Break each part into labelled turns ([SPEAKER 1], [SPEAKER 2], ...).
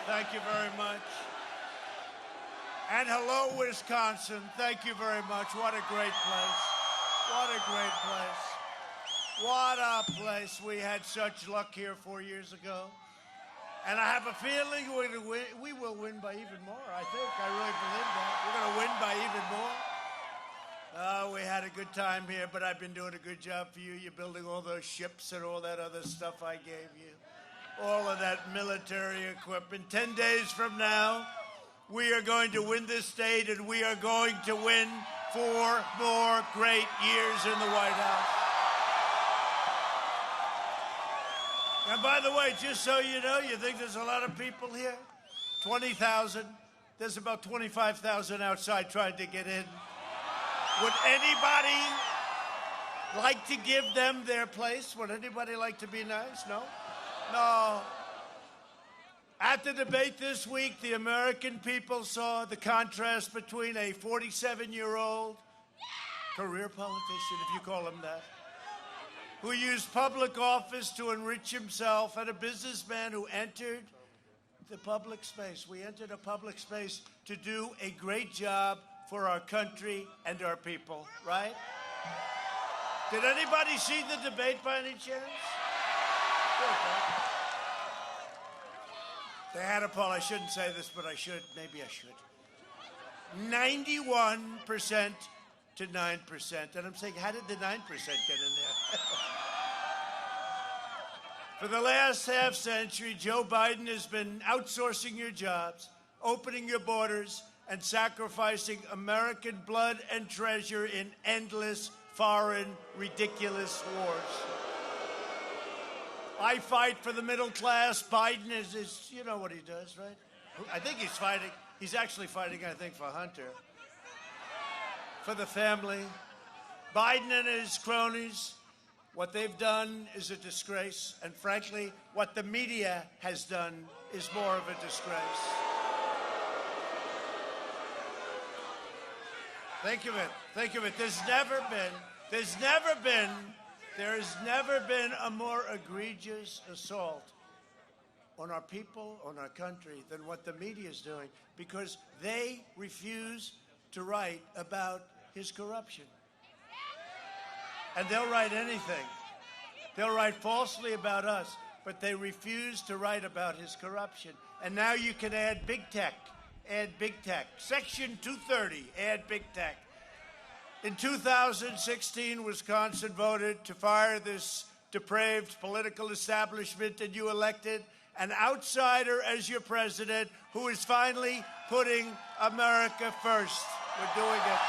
[SPEAKER 1] Thank you very much. And hello, Wisconsin. Thank you very much. What a great place. What a great place. What a place. We had such luck here 4 years ago. And I have a feeling we will win by even more, I think. I really believe that. We're going to win by even more. We had a good time here, but I've been doing a good job for you. You're building all those ships and all that other stuff I gave you. All of that military equipment. 10 days from now, we are going to win this state, and we are going to win 4 more great years in the White House. And by the way, just so you know, you think there's a lot of people here? 20,000. There's about 25,000 outside trying to get in. Would anybody like to give them their place? Would anybody like to be nice? No? No. At the debate this week, the American people saw the contrast between a 47-year-old career politician, if you call him that, who used public office to enrich himself, and a businessman who entered the public space. We entered a public space to do a great job for our country and our people, right? Did anybody see the debate by any chance? They had a poll. I shouldn't say this, but I should. Maybe I should. 91% to 9%. And I'm saying, how did the 9% get in there? For the last half century, Joe Biden has been outsourcing your jobs, opening your borders, and sacrificing American blood and treasure in endless, foreign, ridiculous wars. I fight for the middle class. Biden is you know what he does, right? I think he's fighting. He's actually fighting, I think, for Hunter. For the family. Biden and his cronies, what they've done is a disgrace. And frankly, what the media has done is more of a disgrace. Think of it. Think of it. There has never been a more egregious assault on our people, on our country, than what the media is doing, because they refuse to write about his corruption. And they'll write anything. They'll write falsely about us, but they refuse to write about his corruption. And now you can add big tech add big tech. Section 230, add big tech. In 2016, Wisconsin voted to fire this depraved political establishment, and you elected an outsider as your president who is finally putting America first. We're doing it.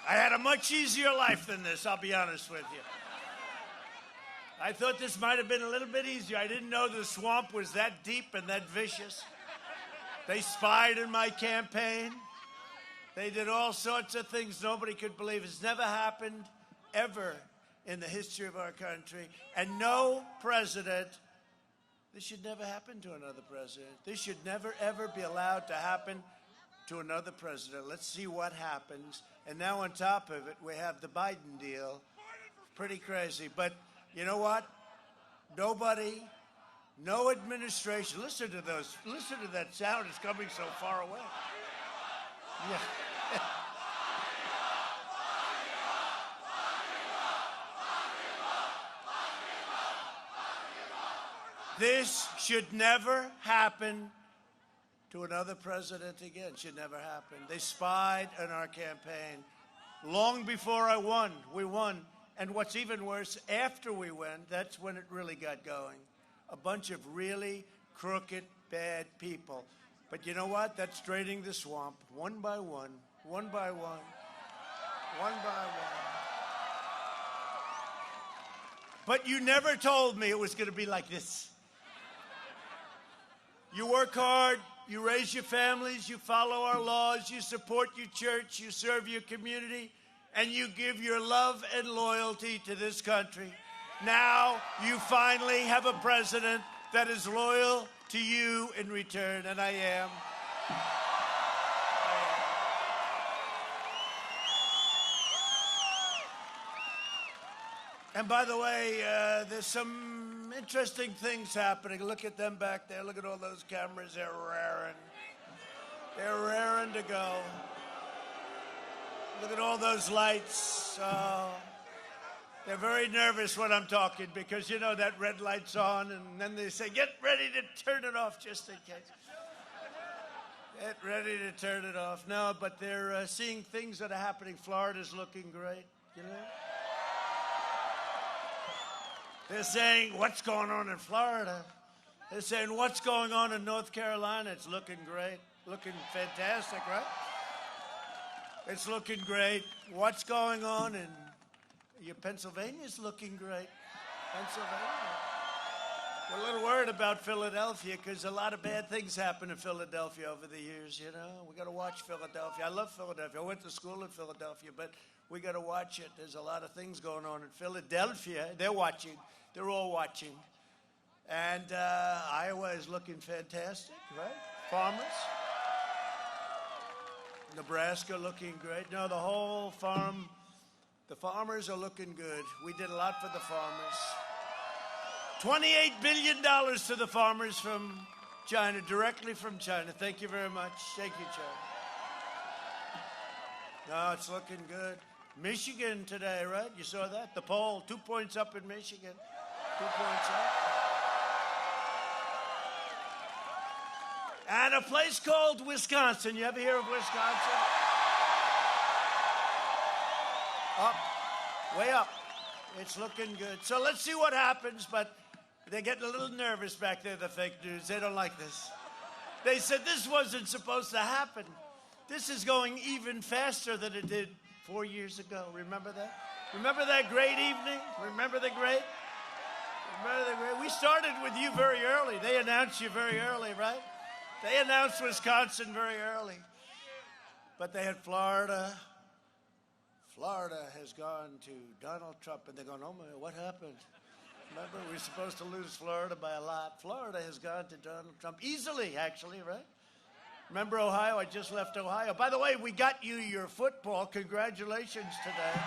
[SPEAKER 1] I had a much easier life than this, I'll be honest with you. I thought this might have been a little bit easier. I didn't know the swamp was that deep and that vicious. They spied in my campaign. They did all sorts of things nobody could believe. It's never happened ever in the history of our country. And no president, this should never happen to another president. This should never, ever be allowed to happen to another president. Let's see what happens. And now on top of it, we have the Biden deal. Pretty crazy. But you know what? Nobody, no administration. Listen to those. Listen to that sound. It's coming so far away. Yeah. This should never happen to another president again. Should never happen. They spied on our campaign. Long before I won, we won. And what's even worse, after we went, that's when it really got going. A bunch of really crooked, bad people. But you know what? That's draining the swamp one by one, one by one, one by one. But you never told me it was going to be like this. You work hard, you raise your families, you follow our laws, you support your church, you serve your community, and you give your love and loyalty to this country. Now you finally have a president that is loyal to you in return, and I am. And by the way, there's some interesting things happening. Look at them back there. Look at all those cameras. They're raring. They're raring to go. Look at all those lights. They're very nervous when I'm talking because, you know, that red light's on, and then they say, get ready to turn it off just in case. Get ready to turn it off. No, but they're seeing things that are happening. Florida's looking great, you know. They're saying, what's going on in Florida? They're saying, what's going on in North Carolina? It's looking great, looking fantastic, right? It's looking great. What's going on in Pennsylvania's looking great. Pennsylvania. We're a little worried about Philadelphia because a lot of bad things happen in Philadelphia over the years, you know. We got to watch Philadelphia. I love Philadelphia. I went to school in Philadelphia, but we got to watch it. There's a lot of things going on in Philadelphia. They're watching. They're all watching. And Iowa is looking fantastic, right? Farmers. Nebraska looking great. No, the whole farm, the farmers are looking good. We did a lot for the farmers. $28 billion to the farmers from China, directly from China. Thank you very much. Thank you, China. No, it's looking good. Michigan today, right? You saw that? The poll, 2 points up in Michigan. 2 points up. And a place called Wisconsin. You ever hear of Wisconsin? Up, way up. It's looking good. So let's see what happens, but they're getting a little nervous back there, the fake news. They don't like this. They said this wasn't supposed to happen. This is going even faster than it did 4 years ago. Remember that? Remember that great evening? Remember the great? Remember the great? We started with you very early. They announced you very early, right? They announced Wisconsin very early. But they had Florida. Florida has gone to Donald Trump, and they're going, oh, my, what happened? Remember, we were supposed to lose Florida by a lot. Florida has gone to Donald Trump. Easily, actually, right? Remember Ohio? I just left Ohio. By the way, we got you your football. Congratulations today.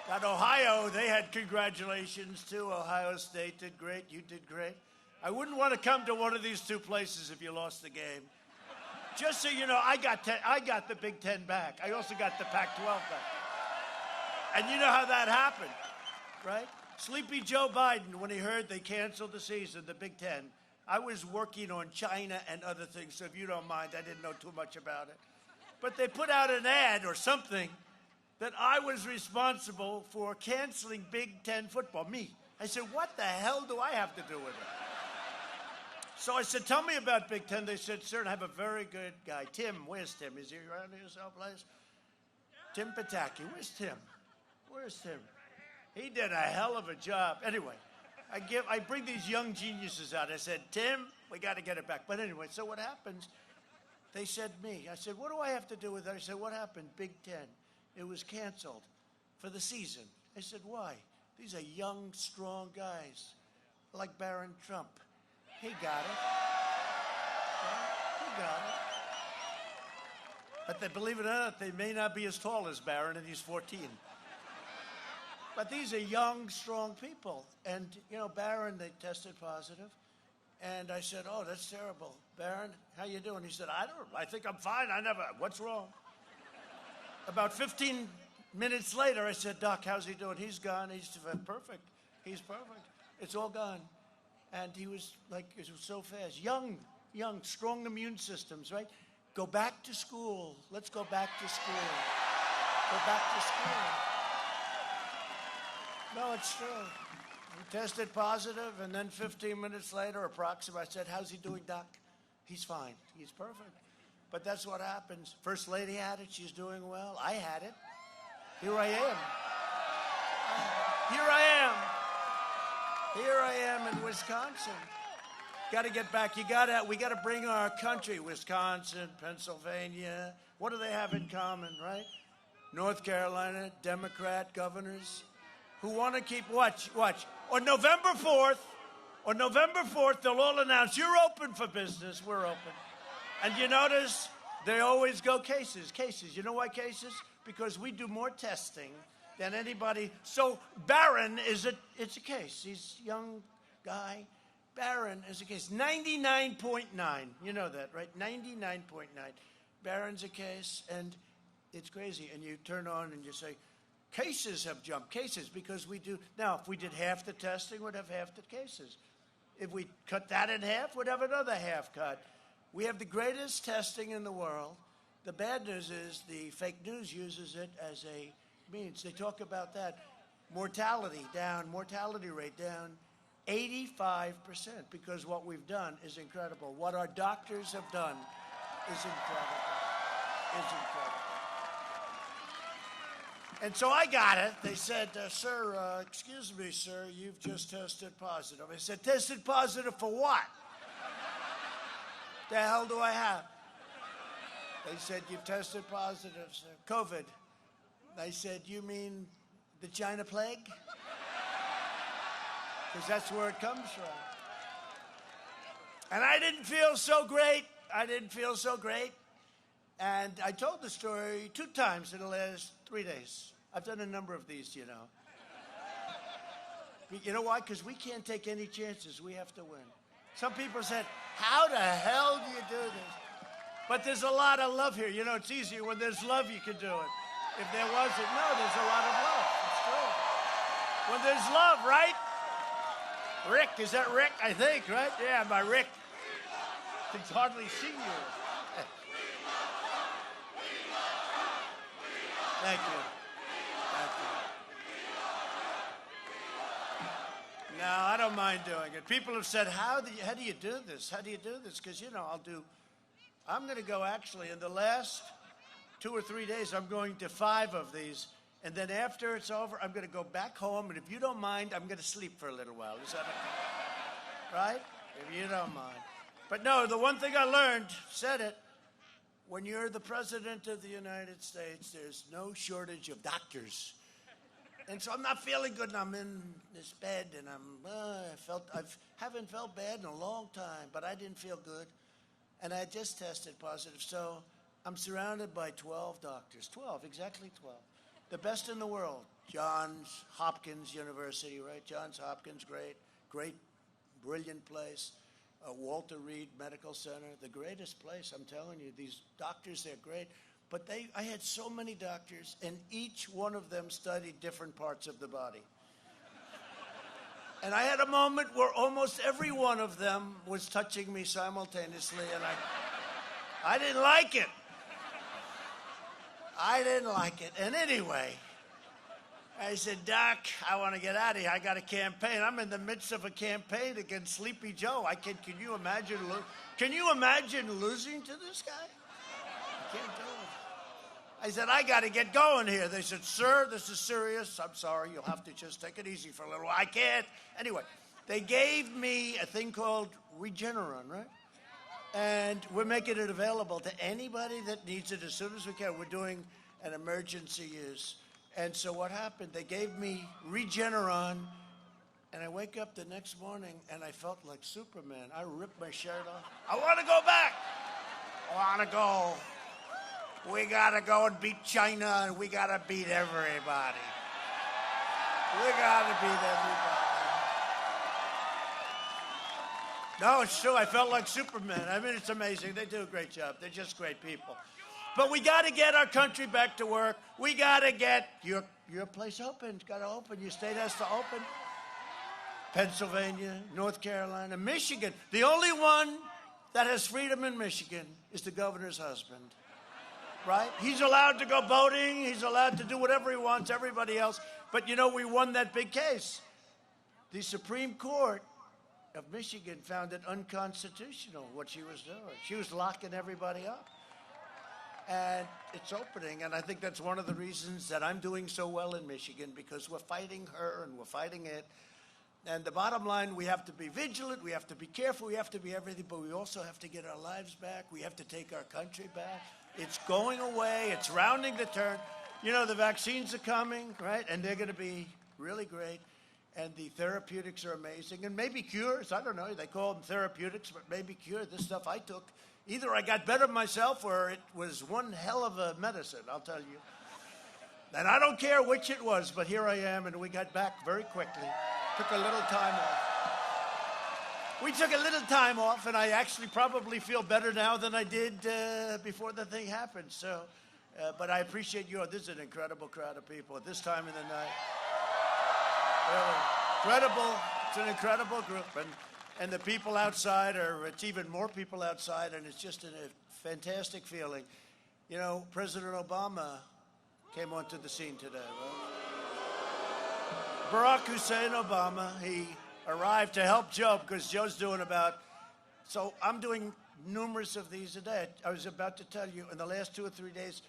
[SPEAKER 1] Got Ohio. They had congratulations, too. Ohio State did great. You did great. I wouldn't want to come to one of these two places if you lost the game. Just so you know, I got the Big Ten back. I also got the Pac-12 back. And you know how that happened, right? Sleepy Joe Biden, when he heard they canceled the season, the Big Ten, I was working on China and other things, so if you don't mind, I didn't know too much about it. But they put out an ad or something that I was responsible for canceling Big Ten football. Me. I said, what the hell do I have to do with it? So I said, tell me about Big Ten. They said, sir, I have a very good guy. Tim, where's Tim? Is he around here someplace? Tim Pataki. Where's Tim? Where's Tim? He did a hell of a job. Anyway, I bring these young geniuses out. I said, Tim, we got to get it back. But anyway, so what happens? They said me. I said, what do I have to do with it? I said, what happened? Big Ten. It was canceled for the season. I said, why? These are young, strong guys like Barron Trump. He got it. He got it. But they, believe it or not, they may not be as tall as Barron, and he's 14. But these are young, strong people. And, you know, Barron, they tested positive. And I said, oh, that's terrible. Barron, how you doing? He said, I think I'm fine. What's wrong? About 15 minutes later, I said, Doc, how's he doing? He's gone. He's perfect. He's perfect. It's all gone. And he was like, it was so fast. Young, strong immune systems, right? Go back to school. Let's go back to school. Go back to school. No, it's true. He tested positive, and then 15 minutes later, approximately, I said, how's he doing, Doc? He's fine. He's perfect. But that's what happens. First lady had it. She's doing well. I had it. Here I am. Here I am. Here I am in Wisconsin. Got to get back. We got to bring our country. Wisconsin, Pennsylvania. What do they have in common, right? North Carolina, Democrat governors who want to keep, watch. On November 4th, they'll all announce, you're open for business, we're open. And you notice they always go cases. You know why cases? Because we do more testing than anybody. So Barron it's a case. He's a young guy. Barron is a case. 99.9. You know that, right? 99.9. Barron's a case, and it's crazy. And you turn on and you say, cases have jumped. Cases, because we do. Now, if we did half the testing, we'd have half the cases. If we cut that in half, we'd have another half cut. We have the greatest testing in the world. The bad news is the fake news uses it as a means. They talk about that. Mortality rate down 85%, because what we've done is incredible. What our doctors have done is incredible. And so I got it. They said, sir, excuse me, sir, you've just tested positive. I said, tested positive for what? The hell do I have? They said, you've tested positive, sir. COVID. I said, you mean the China plague? Because that's where it comes from. And I didn't feel so great. And I told the story 2 times in the last 3 days. I've done a number of these, you know. You know why? Because we can't take any chances. We have to win. Some people said, how the hell do you do this? But there's a lot of love here. You know, it's easier when there's love, you can do it. If there wasn't, no, there's a lot of love. It's true. When there's love, right? Rick, is that Rick? I think, right? Yeah, my Rick. I can hardly see you. Thank you. No, I don't mind doing it. People have said, how do you do this? How do you do this? Because, you know, I'm going to go actually in the last 2 or 3 days, I'm going to 5 of these. And then after it's over, I'm going to go back home. And if you don't mind, I'm going to sleep for a little while. Is that okay? Right? If you don't mind. But no, the one thing I learned, said it, when you're the president of the United States, there's no shortage of doctors. And so I'm not feeling good, and I'm in this bed, and I haven't felt bad in a long time, but I didn't feel good. And I just tested positive. So I'm surrounded by 12 doctors. 12, exactly 12. The best in the world. Johns Hopkins University, right? Johns Hopkins, great, brilliant place. Walter Reed Medical Center, the greatest place, I'm telling you. These doctors, they're great. But I had so many doctors, and each one of them studied different parts of the body. And I had a moment where almost every one of them was touching me simultaneously, and I didn't like it. I didn't like it. And anyway, I said, Doc, I want to get out of here. I got a campaign. I'm in the midst of a campaign against Sleepy Joe. Can you imagine? Can you imagine losing to this guy? I can't do it. I said, I got to get going here. They said, sir, this is serious. I'm sorry. You'll have to just take it easy for a little while. I can't. Anyway, they gave me a thing called Regeneron, right? And we're making it available to anybody that needs it as soon as we can. We're doing an emergency use. And so what happened, they gave me Regeneron, and I wake up the next morning, and I felt like Superman. I ripped my shirt off. I want to go back. I want to go. We got to go and beat China, and we got to beat everybody. We got to beat everybody. No, it's true. I felt like Superman. I mean, it's amazing. They do a great job. They're just great people. But we got to get our country back to work. We got to get your place open. It's got to open. Your state has to open. Pennsylvania, North Carolina, Michigan. The only one that has freedom in Michigan is the governor's husband. Right? He's allowed to go voting. He's allowed to do whatever he wants, everybody else. But, you know, we won that big case. The Supreme Court of Michigan found it unconstitutional what she was doing. She was locking everybody up. And it's opening, and I think that's one of the reasons that I'm doing so well in Michigan, because we're fighting her and we're fighting it. And the bottom line, we have to be vigilant, we have to be careful, we have to be everything, but we also have to get our lives back. We have to take our country back. It's going away. It's rounding the turn. You know, the vaccines are coming, right? And they're going to be really great. And the therapeutics are amazing. And maybe cures. I don't know. They call them therapeutics, but maybe cure. This stuff I took, either I got better myself or it was one hell of a medicine, I'll tell you. And I don't care which it was, but here I am, and we got back very quickly. Took a little time off. We took a little time off, and I actually probably feel better now than I did before the thing happened. So, but I appreciate you. This is an incredible crowd of people at this time of the night. Really incredible. It's an incredible group, and the people outside it's even more people outside, and it's just a fantastic feeling. You know, President Obama came onto the scene today, right? Barack Hussein Obama, he arrived to help Joe, because Joe's doing so I'm doing numerous of these a day. I was about to tell you, in the last 2 or 3 days,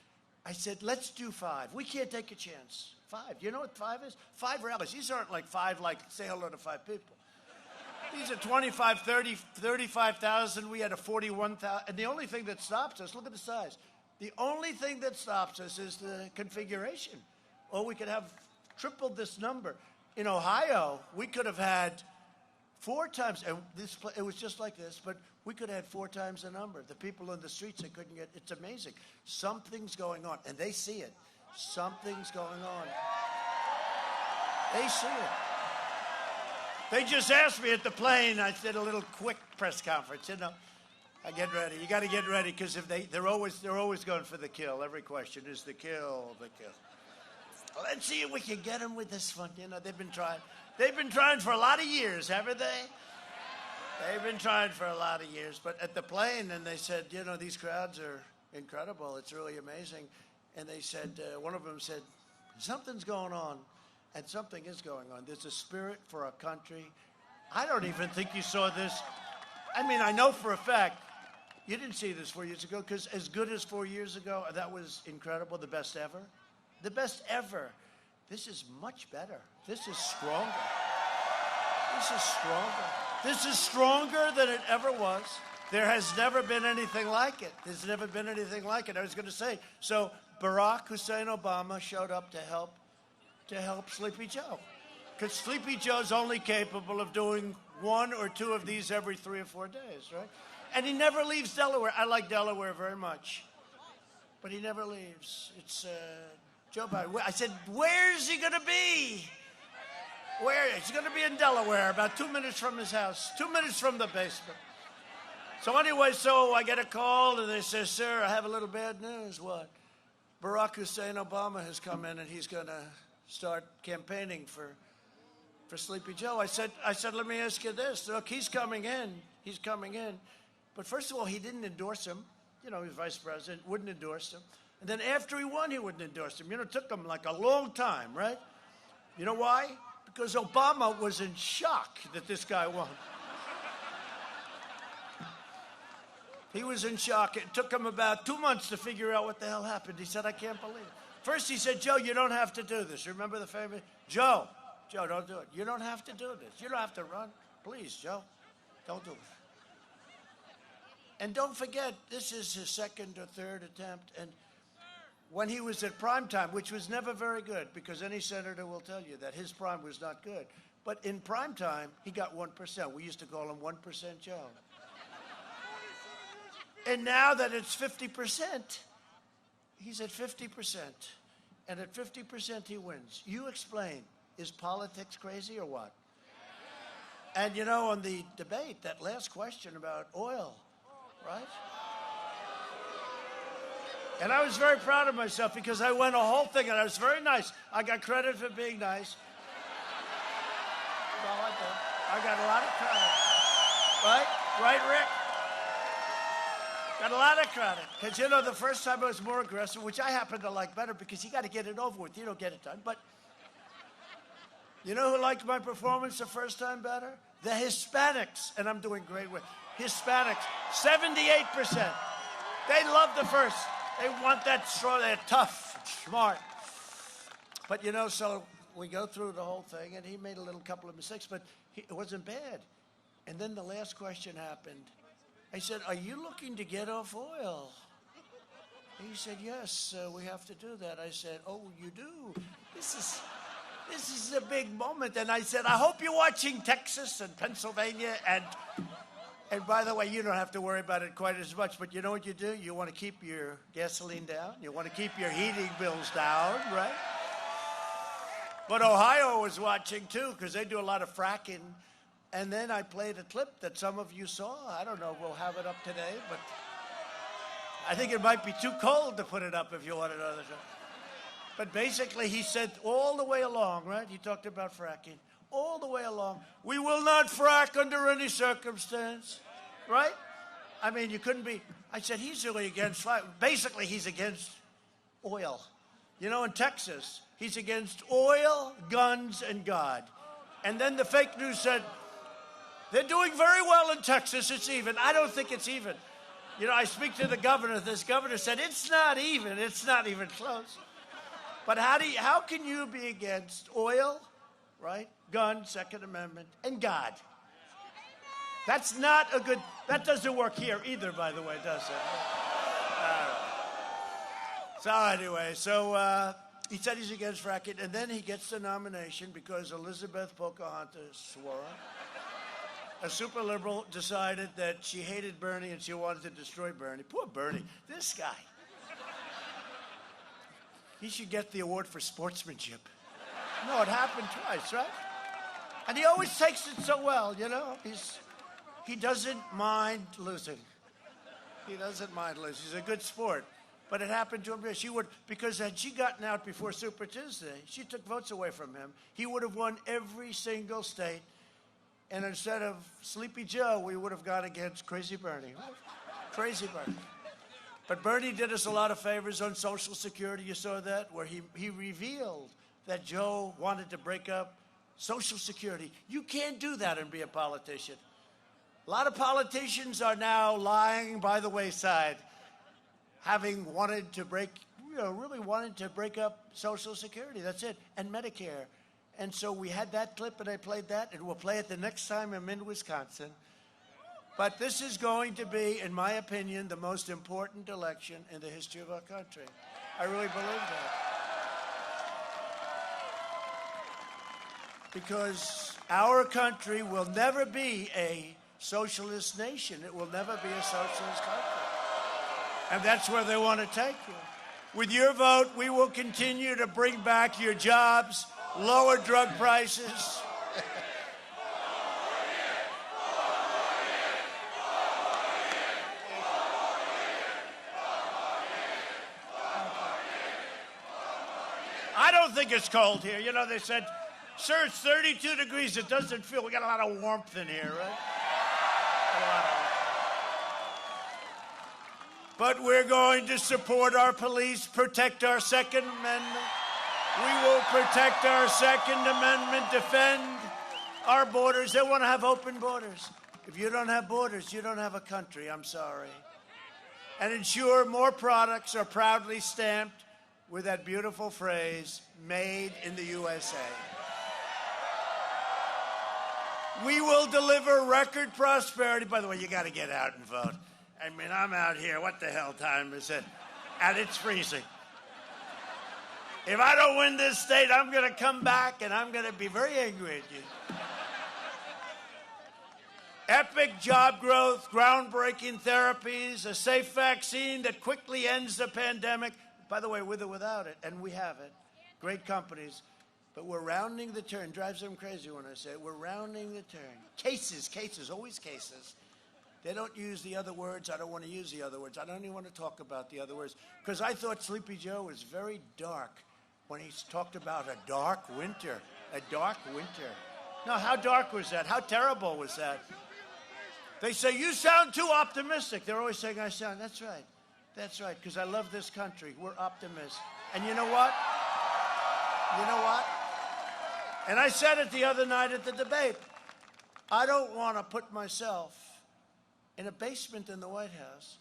[SPEAKER 1] I said, let's do 5. We can't take a chance. 5. You know what 5 is? 5 rallies. These aren't like 5, like say hello to 5 people. These are 25, 30, 35,000. We had a 41,000. And the only thing that stops us, look at the size. The only thing that stops us is the configuration. Or we could have tripled this number. In Ohio, we could have had 4 times, and it was just like this, but we could have had 4 times the number. The people in the streets, they couldn't get, it's amazing. Something's going on, and they see it. Something's going on. They see it. They just asked me at the plane. I did a little quick press conference. You know, I get ready. You got to get ready, because if they're always going for the kill. Every question is the kill, the kill. Well, let's see if we can get them with this one. You know, they've been trying. They've been trying for a lot of years, haven't they? They've been trying for a lot of years. But at the plane, and they said, you know, these crowds are incredible. It's really amazing. And they said, one of them said, something's going on. And something is going on. There's a spirit for our country. I don't even think you saw this. I mean, I know for a fact you didn't see this 4 years ago, because as good as 4 years ago, that was incredible, the best ever. The best ever. This is much better. This is stronger. This is stronger. This is stronger than it ever was. There has never been anything like it. There's never been anything like it. I was going to say, so Barack Hussein Obama showed up to help Sleepy Joe. Because Sleepy Joe's only capable of doing 1 or 2 of these every 3 or 4 days, right? And he never leaves Delaware. I like Delaware very much. But he never leaves. It's Joe Biden. I said, where's he going to be? Where? He's going to be in Delaware, about 2 minutes from his house, 2 minutes from the basement. So anyway, I get a call, and they say, sir, I have a little bad news. What? Barack Hussein Obama has come in, and he's going to start campaigning for for Sleepy Joe. I said, let me ask you this. Look, he's coming in. He's coming in. But first of all, he didn't endorse him. You know, he was vice president, wouldn't endorse him. And then after he won, he wouldn't endorse him. You know, it took him like a long time, right? You know why? Because Obama was in shock that this guy won. He was in shock. It took him about 2 months to figure out what the hell happened. He said, I can't believe it. First he said, Joe, you don't have to do this. Remember the famous, Joe, don't do it. You don't have to do this. You don't have to run. Please, Joe, don't do it. And don't forget, this is his second or third attempt. And when he was at prime time, which was never very good, because any senator will tell you that his prime was not good. But in prime time, he got 1%. We used to call him 1% Joe. And now that it's 50%, he's at 50%. And at 50%, he wins. You explain, is politics crazy or what? And you know, on the debate, that last question about oil, right? And I was very proud of myself because I went a whole thing and I was very nice. I got credit for being nice. Well, I did. I got a lot of credit. Right? Right, Rick? Got a lot of credit. Because, you know, the first time I was more aggressive, which I happen to like better because you got to get it over with. You don't get it done. But you know who liked my performance the first time better? The Hispanics. And I'm doing great with Hispanics. 78%. They love the first. They want that strong. They're tough, smart. But, you know, so we go through the whole thing, and he made a little couple of mistakes, but it wasn't bad. And then the last question happened. I said, are you looking to get off oil? He said, yes, we have to do that. I said, oh, you do? This is a big moment. And I said, I hope you're watching Texas and Pennsylvania. And by the way, you don't have to worry about it quite as much. But you know what you do? You want to keep your gasoline down. You want to keep your heating bills down, right? But Ohio was watching, too, because they do a lot of fracking. And then I played a clip that some of you saw. I don't know if we'll have it up today, but I think it might be too cold to put it up if you want another show. But basically, he said all the way along, right? He talked about fracking. All the way along, we will not frack under any circumstance, right? I mean, you couldn't be. I said, he's really against frack. Basically, he's against oil. You know, in Texas, he's against oil, guns, and God. And then the fake news said, they're doing very well in Texas. It's even. I don't think it's even. You know, I speak to the governor. This governor said, it's not even. It's not even close. But how can you be against oil, right? Gun, Second Amendment, and God? That's not a good, that doesn't work here either, by the way, does it? So anyway, he said he's against fracking, and then he gets the nomination because Elizabeth Pocahontas Warren, a super liberal, decided that she hated Bernie and she wanted to destroy Bernie. Poor Bernie. This guy. He should get the award for sportsmanship. No, it happened twice, right? And he always takes it so well, you know. He doesn't mind losing. He doesn't mind losing. He's a good sport. But it happened to him. She would, because had she gotten out before Super Tuesday, she took votes away from him. He would have won every single state. And instead of Sleepy Joe, we would have gone against Crazy Bernie. Crazy Bernie. But Bernie did us a lot of favors on Social Security. You saw that, where he revealed that Joe wanted to break up Social Security. You can't do that and be a politician. A lot of politicians are now lying by the wayside, having wanted to really wanted to break up Social Security. That's it. And Medicare. And so we had that clip, and I played that, and we'll play it the next time I'm in Wisconsin. But this is going to be, in my opinion, the most important election in the history of our country. I really believe that. Because our country will never be a socialist nation. It will never be a socialist country. And that's where they want to take you. With your vote, we will continue to bring back your jobs, lower drug prices. I don't think it's cold here. You know, they said Sir, it's 32 degrees. It doesn't feel. We got a lot of warmth in here, right? But we're going to support our police, protect our Second Amendment. We will protect our Second Amendment, defend our borders. They want to have open borders. If you don't have borders, you don't have a country. I'm sorry. And ensure more products are proudly stamped with that beautiful phrase, made in the USA. We will deliver record prosperity. By the way, you got to get out and vote. I mean, I'm out here. What the hell time is it? And it's freezing. If I don't win this state, I'm going to come back and I'm going to be very angry at you. Epic job growth, groundbreaking therapies, a safe vaccine that quickly ends the pandemic. By the way, with or without it, and we have it. Great companies. But we're rounding the turn. Drives them crazy when I say it. We're rounding the turn. Cases, always cases. They don't use the other words. I don't want to use the other words. I don't even want to talk about the other words. Because I thought Sleepy Joe was very dark when he talked about a dark winter. A dark winter. No, how dark was that? How terrible was that? They say, you sound too optimistic. They're always saying I sound. That's right. That's right, because I love this country. We're optimists. And you know what? You know what? And I said it the other night at the debate. I don't want to put myself in a basement in the White House,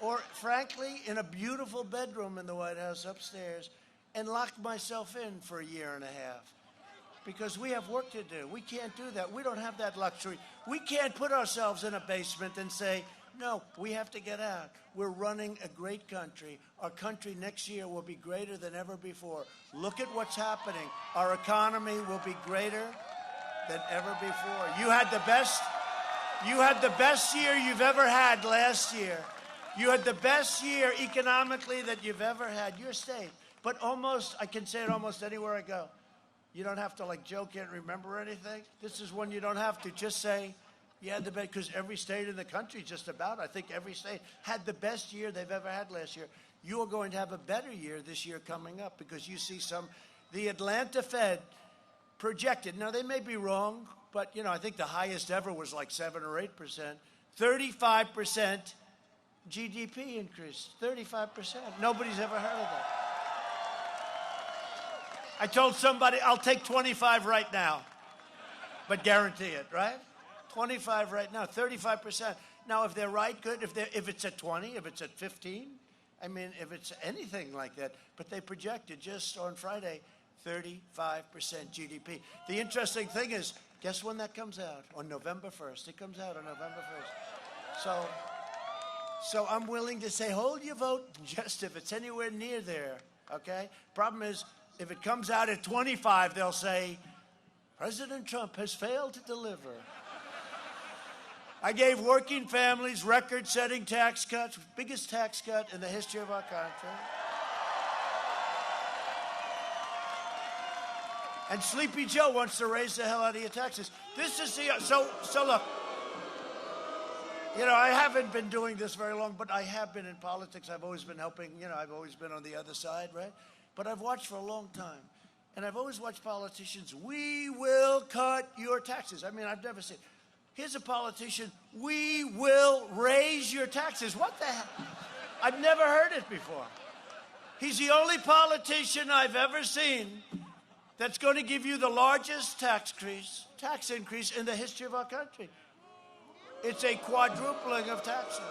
[SPEAKER 1] or frankly, in a beautiful bedroom in the White House upstairs, and lock myself in for a year and a half. Because we have work to do. We can't do that. We don't have that luxury. We can't put ourselves in a basement and say, no, we have to get out. We're running a great country. Our country next year will be greater than ever before. Look at what's happening. Our economy will be greater than ever before. You had the best year you've ever had last year. You had the best year economically that you've ever had, your state. But almost, I can say it almost anywhere I go. You don't have to, like Joe can't remember anything. This is one you don't have to. Just say, you had the best, because every state in the country, just about, I think every state had the best year they've ever had last year. You are going to have a better year this year coming up because you see the Atlanta Fed projected. Now, they may be wrong, but, I think the highest ever was like 7 or 8%. 35% GDP increase. 35%. Nobody's ever heard of that. I told somebody, I'll take 25 right now, but guarantee it, right? 25 right now, 35%. Now, if they're right, good. If it's at 20, if it's at 15, I mean, if it's anything like that. But they projected just on Friday, 35% GDP. The interesting thing is, guess when that comes out? On November 1st. It comes out on November 1st. So I'm willing to say, hold your vote just if it's anywhere near there, okay? Problem is, if it comes out at 25, they'll say, President Trump has failed to deliver. I gave working families record-setting tax cuts, biggest tax cut in the history of our country. And Sleepy Joe wants to raise the hell out of your taxes. This is so look. I haven't been doing this very long, but I have been in politics. I've always been helping. I've always been on the other side, right? But I've watched for a long time. And I've always watched politicians, we will cut your taxes. I mean, I've never seen. Here's a politician, we will raise your taxes. What the hell? I've never heard it before. He's the only politician I've ever seen that's going to give you the largest tax increase in the history of our country. It's a quadrupling of taxes.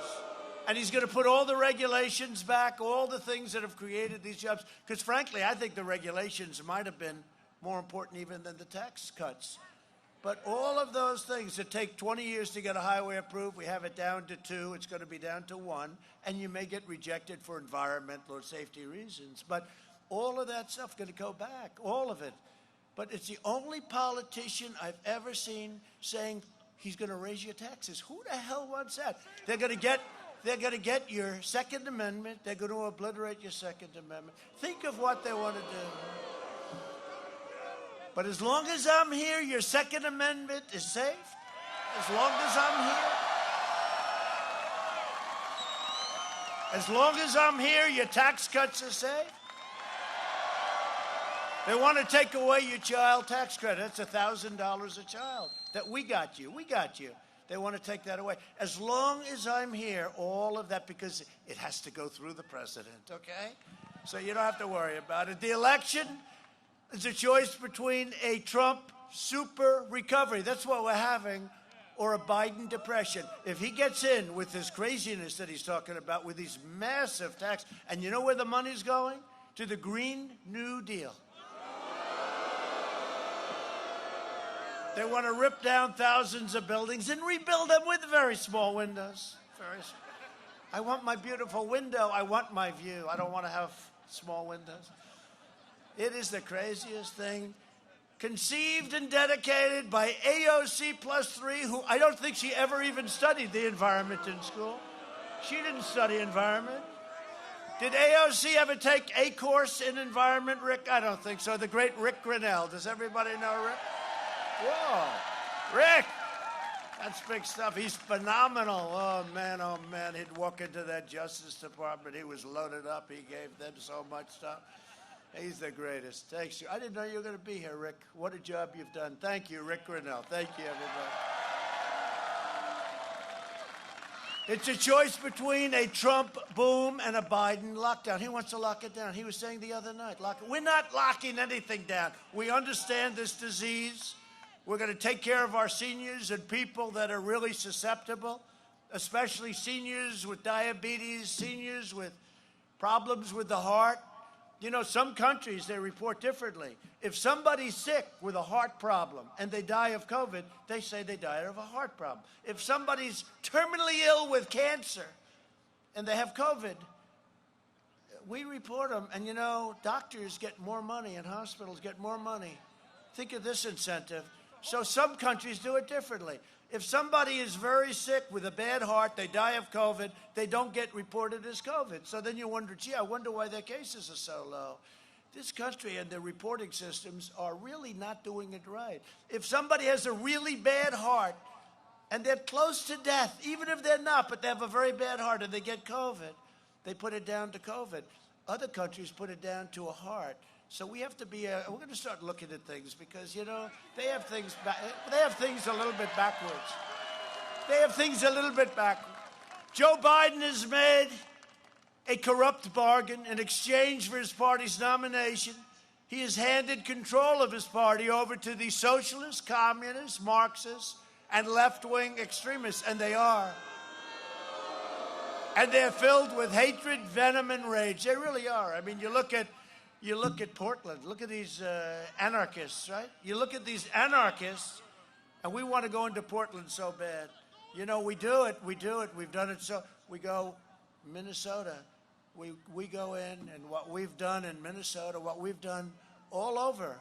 [SPEAKER 1] And he's going to put all the regulations back, all the things that have created these jobs. Because frankly, I think the regulations might have been more important even than the tax cuts. But all of those things that take 20 years to get a highway approved, we have it down to 2. It's going to be down to 1. And you may get rejected for environmental or safety reasons. But all of that stuff is going to go back, all of it. But it's the only politician I've ever seen saying he's going to raise your taxes. Who the hell wants that? They're going to get your Second Amendment. They're going to obliterate your Second Amendment. Think of what they want to do. But as long as I'm here, your Second Amendment is safe. As long as I'm here. As long as I'm here, your tax cuts are safe. They want to take away your child tax credit. That's $1,000 a child that we got you. We got you. They want to take that away. As long as I'm here, all of that, because it has to go through the president, okay? So you don't have to worry about it. The election is a choice between a Trump super recovery. That's what we're having. Or a Biden depression. If he gets in with this craziness that he's talking about, with these massive tax, and you know where the money's going? To the Green New Deal. They want to rip down thousands of buildings and rebuild them with very small windows. I want my beautiful window. I want my view. I don't want to have small windows. It is the craziest thing. Conceived and dedicated by AOC +3, who I don't think she ever even studied the environment in school. She didn't study environment. Did AOC ever take a course in environment, Rick? I don't think so. The great Rick Grinnell. Does everybody know Rick? Whoa. Rick! That's big stuff. He's phenomenal. Oh, man. He'd walk into that Justice Department. He was loaded up. He gave them so much stuff. He's the greatest. Thanks you. I didn't know you were going to be here, Rick. What a job you've done. Thank you, Rick Grinnell. Thank you, everybody. It's a choice between a Trump boom and a Biden lockdown. He wants to lock it down. He was saying the other night, we're not locking anything down. We understand this disease. We're going to take care of our seniors and people that are really susceptible, especially seniors with diabetes, seniors with problems with the heart. You know, some countries, they report differently. If somebody's sick with a heart problem and they die of COVID, they say they died of a heart problem. If somebody's terminally ill with cancer and they have COVID, we report them. And, you know, doctors get more money and hospitals get more money. Think of this incentive. So some countries do it differently. If somebody is very sick with a bad heart, they die of COVID, they don't get reported as COVID. So then you wonder, gee, I wonder why their cases are so low. This country and their reporting systems are really not doing it right. If somebody has a really bad heart and they're close to death, even if they're not, but they have a very bad heart and they get COVID, they put it down to COVID. Other countries put it down to a heart. So we have to be. We're going to start looking at things because, you know, they have things a little bit backwards. They have things a little bit backwards. Joe Biden has made a corrupt bargain in exchange for his party's nomination. He has handed control of his party over to the socialists, communists, Marxists, and left-wing extremists, and they are. And they're filled with hatred, venom, and rage. They really are. I mean, you look at Portland. Look at these anarchists, right? You look at these anarchists, and we want to go into Portland so bad. You know, we do it. We've done it so. We go Minnesota. We go in, and what we've done in Minnesota, what we've done all over,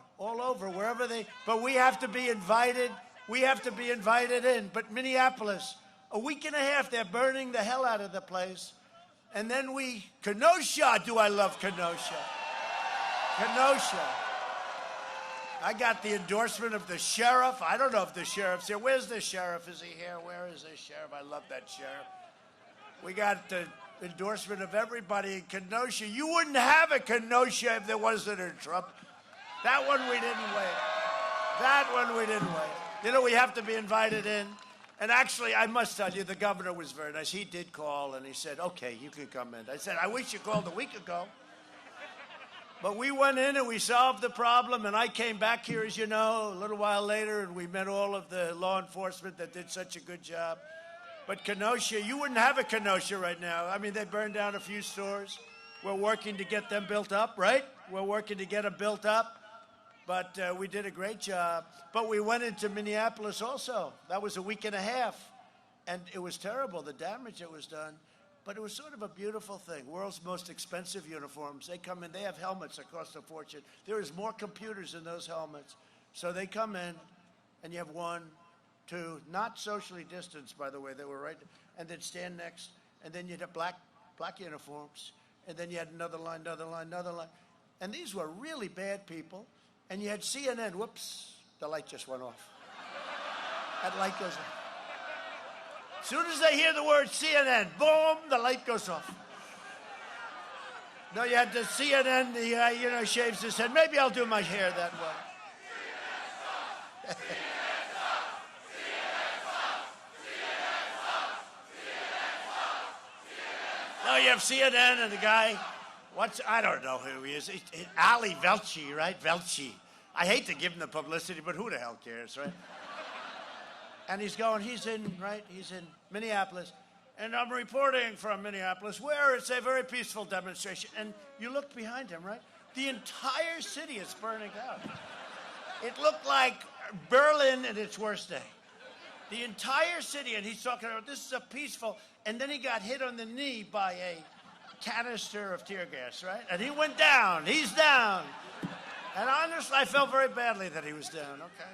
[SPEAKER 1] wherever they. But we have to be invited. We have to be invited in. But Minneapolis, a week and a half, they're burning the hell out of the place. And then Kenosha. Do I love Kenosha? Kenosha. I got the endorsement of the sheriff. I don't know if the sheriff's here. Where's the sheriff? Is he here? Where is the sheriff? I love that sheriff. We got the endorsement of everybody in Kenosha. You wouldn't have a Kenosha if there wasn't a Trump. That one we didn't wait. You know, we have to be invited in. And actually, I must tell you, the governor was very nice. He did call, and he said, okay, you can come in. I said, I wish you called a week ago. But we went in and we solved the problem, and I came back here, as you know, a little while later, and we met all of the law enforcement that did such a good job. But Kenosha, you wouldn't have a Kenosha right now. I mean, they burned down a few stores. We're working to get them built up, right? We're working to get them built up. But we did a great job. But we went into Minneapolis also. That was a week and a half. And it was terrible, the damage that was done. But it was sort of a beautiful thing. World's most expensive uniforms. They come in, they have helmets that cost a fortune. There is more computers in those helmets. So they come in, and you have 1, 2, not socially distanced, by the way. They were right, and they'd stand next, and then you'd have black uniforms, and then you had another line. And these were really bad people. And you had CNN. Whoops, the light just went off. That light goes off. As soon as they hear the word CNN, boom, the light goes off. No, you had the CNN, the guy, shaves his head. Maybe I'll do my hair that way. No, you have CNN and the guy, I don't know who he is. Ali Velci, right? Velci. I hate to give him the publicity, but who the hell cares, right? And he's in Minneapolis. And I'm reporting from Minneapolis, where it's a very peaceful demonstration. And you look behind him, right? The entire city is burning out. It looked like Berlin at its worst day. The entire city, and he's talking about this is a peaceful, and then he got hit on the knee by a canister of tear gas, right? And he went down. He's down. And honestly, I felt very badly that he was down, okay?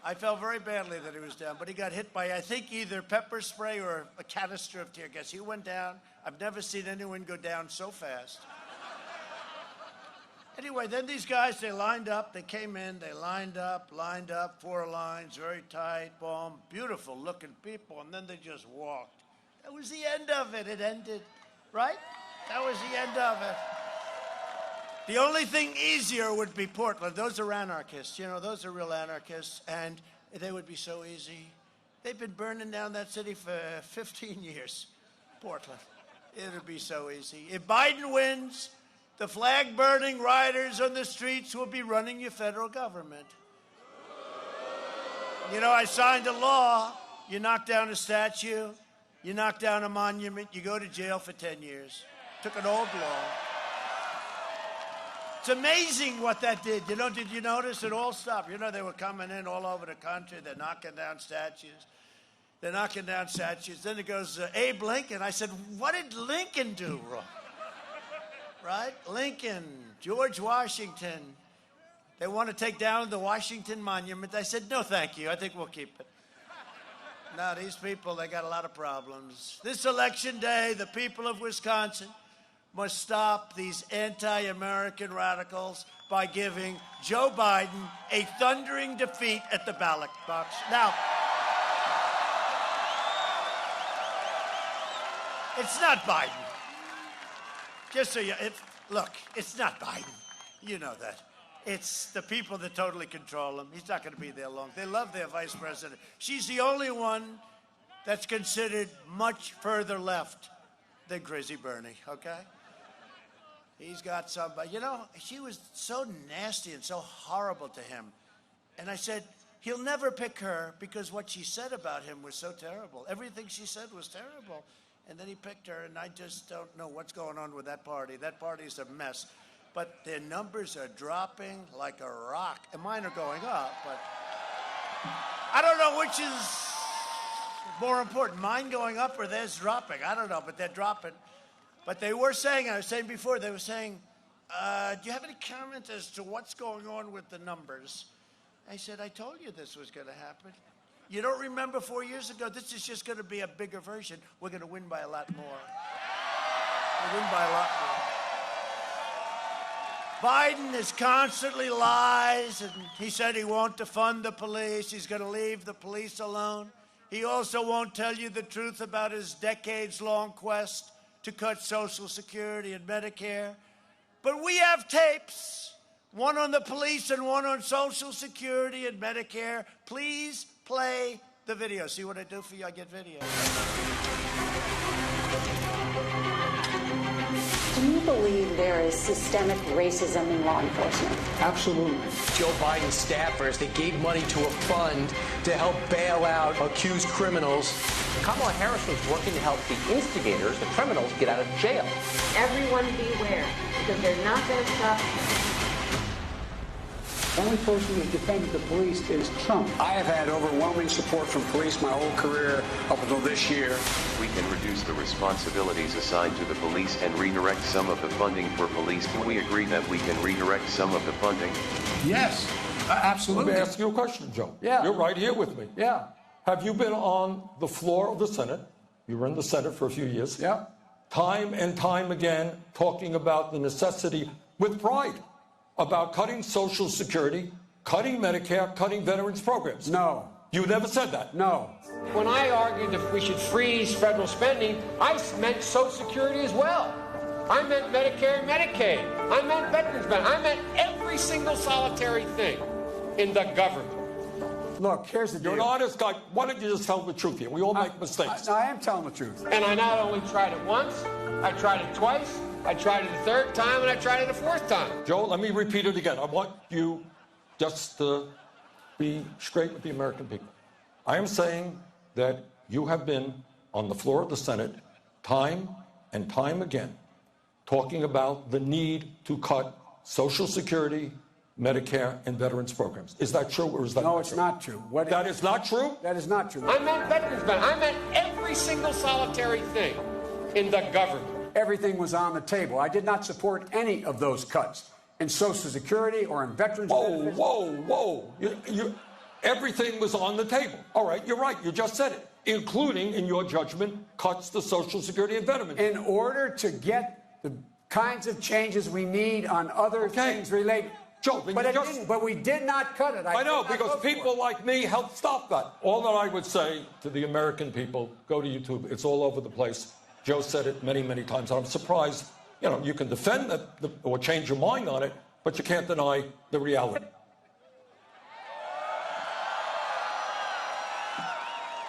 [SPEAKER 1] I felt very badly that he was down, but he got hit by, I think, either pepper spray or a canister of tear gas. He went down. I've never seen anyone go down so fast. Anyway, then these guys, they lined up. They came in. They lined up, 4 lines, very tight, boom, beautiful-looking people, and then they just walked. That was the end of it. It ended, right? That was the end of it. The only thing easier would be Portland. Those are anarchists. Those are real anarchists, and they would be so easy. They've been burning down that city for 15 years, Portland. It would be so easy. If Biden wins, the flag-burning rioters on the streets will be running your federal government. I signed a law. You knock down a statue, you knock down a monument, you go to jail for 10 years. Took an old law. It's amazing what that did. Did you notice it all stopped? They were coming in all over the country. They're knocking down statues. Then it goes, Abe Lincoln. I said, what did Lincoln do wrong? Right? Lincoln, George Washington. They want to take down the Washington Monument. I said, no, thank you. I think we'll keep it. No, these people, they got a lot of problems. This election day, the people of Wisconsin must stop these anti-American radicals by giving Joe Biden a thundering defeat at the ballot box. Now, it's not Biden. Just so look, it's not Biden. You know that. It's the people that totally control him. He's not going to be there long. They love their vice president. She's the only one that's considered much further left than Crazy Bernie, okay? He's got somebody. She was so nasty and so horrible to him. And I said, he'll never pick her because what she said about him was so terrible. Everything she said was terrible. And then he picked her, and I just don't know what's going on with that party. That party's a mess. But their numbers are dropping like a rock. And mine are going up, but I don't know which is more important, mine going up or theirs dropping. I don't know, but they're dropping. But they were saying, I was saying before, they were saying, do you have any comment as to what's going on with the numbers? I said, I told you this was going to happen. You don't remember 4 years ago? This is just going to be a bigger version. We're going to win by a lot more. We'll win by a lot more. Biden is constantly lies, and he said he won't defund the police. He's going to leave the police alone. He also won't tell you the truth about his decades-long quest to cut Social Security and Medicare. But we have tapes, one on the police and one on Social Security and Medicare. Please play the video. See what I do for you? I get video.
[SPEAKER 2] Do you believe there is systemic racism in law enforcement?
[SPEAKER 3] Absolutely.
[SPEAKER 4] Joe Biden's staffers, they gave money to a fund to help bail out accused criminals.
[SPEAKER 5] Kamala Harris was working to help the instigators, the criminals, get out of jail.
[SPEAKER 2] Everyone beware, because they're not going to stop.
[SPEAKER 3] The only person who defended the police is Trump.
[SPEAKER 6] I have had overwhelming support from police my whole career up until this year.
[SPEAKER 7] We can reduce the responsibilities assigned to the police and redirect some of the funding for police. Can we agree that we can redirect some of the funding?
[SPEAKER 6] Yes, absolutely.
[SPEAKER 8] Let me ask you a question, Joe.
[SPEAKER 6] Yeah.
[SPEAKER 8] You're right here with me.
[SPEAKER 6] Yeah.
[SPEAKER 8] Have you been on the floor of the Senate? You were in the Senate for a few years.
[SPEAKER 6] Yeah.
[SPEAKER 8] Time and time again, talking about the necessity, with pride, about cutting Social Security, cutting Medicare, cutting veterans programs.
[SPEAKER 6] No.
[SPEAKER 8] You never said that.
[SPEAKER 6] No.
[SPEAKER 5] When I argued that we should freeze federal spending, I meant Social Security as well.
[SPEAKER 9] I meant Medicare and Medicaid. I meant Veterans Benefits. I meant every single solitary thing in the government.
[SPEAKER 6] Look, here's the deal.
[SPEAKER 8] You're an honest guy. Why don't you just tell the truth here? We all make mistakes.
[SPEAKER 6] I am telling the truth.
[SPEAKER 9] And I not only tried it once, I tried it twice, I tried it a third time, and I tried it a fourth time.
[SPEAKER 8] Joe, let me repeat it again. I want you just to be straight with the American people. I am saying that you have been on the floor of the Senate time and time again talking about the need to cut Social Security, Medicare, and veterans programs. Is that true or is that
[SPEAKER 6] No,
[SPEAKER 8] not
[SPEAKER 6] it's
[SPEAKER 8] true?
[SPEAKER 6] not true.
[SPEAKER 8] That is not true?
[SPEAKER 6] That is not true.
[SPEAKER 9] I meant Veterans Benefits. I meant every single solitary thing in the government.
[SPEAKER 6] Everything was on the table. I did not support any of those cuts in Social Security or in veterans benefits.
[SPEAKER 8] Whoa. Everything was on the table. All right, you're right. You just said it, including, in your judgment, cuts to Social Security and veterans.
[SPEAKER 6] In order to get the kinds of changes we need on other things related.
[SPEAKER 8] Joe,
[SPEAKER 6] but we did not cut it.
[SPEAKER 8] I know, because people like me helped stop that. All that I would say to the American people, go to YouTube. It's all over the place. Joe said it many, many times. And I'm surprised, you can defend that or change your mind on it, but you can't deny the reality.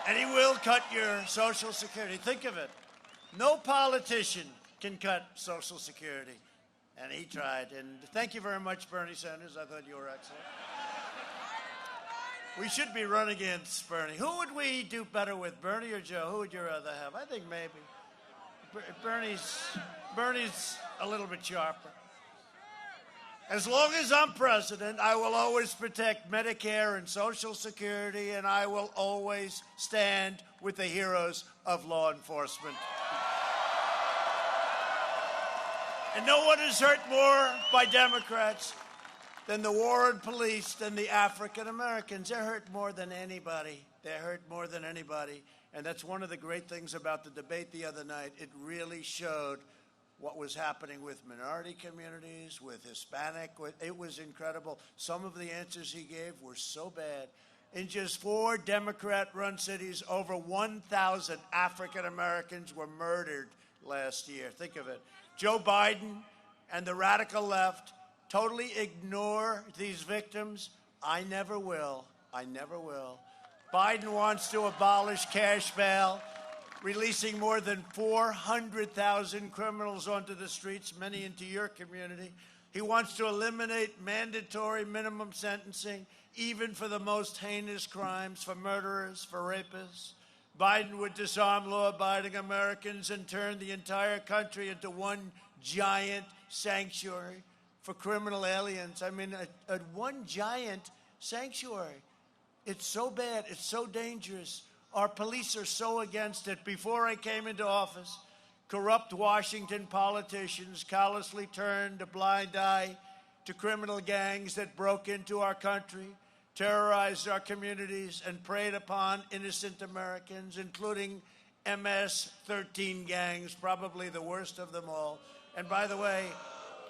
[SPEAKER 1] And he will cut your Social Security. Think of it. No politician can cut Social Security. And he tried. And thank you very much, Bernie Sanders. I thought you were excellent. We should be running against Bernie. Who would we do better with, Bernie or Joe? Who would you rather have? I think maybe Bernie's a little bit sharper. As long as I'm president, I will always protect Medicare and Social Security, and I will always stand with the heroes of law enforcement. And no one is hurt more by Democrats than the war on police, than the African Americans. They're hurt more than anybody. They're hurt more than anybody. And that's one of the great things about the debate the other night. It really showed what was happening with minority communities, with Hispanic. It was incredible. Some of the answers he gave were so bad. In just 4 Democrat-run cities, over 1,000 African Americans were murdered last year. Think of it. Joe Biden and the radical left totally ignore these victims. I never will. I never will. Biden wants to abolish cash bail, releasing more than 400,000 criminals onto the streets, many into your community. He wants to eliminate mandatory minimum sentencing, even for the most heinous crimes, for murderers, for rapists. Biden would disarm law-abiding Americans and turn the entire country into one giant sanctuary for criminal aliens. I mean, one giant sanctuary. It's so bad. It's so dangerous. Our police are so against it. Before I came into office, corrupt Washington politicians callously turned a blind eye to criminal gangs that broke into our country, terrorized our communities, and preyed upon innocent Americans, including MS-13 gangs, probably the worst of them all. And by the way,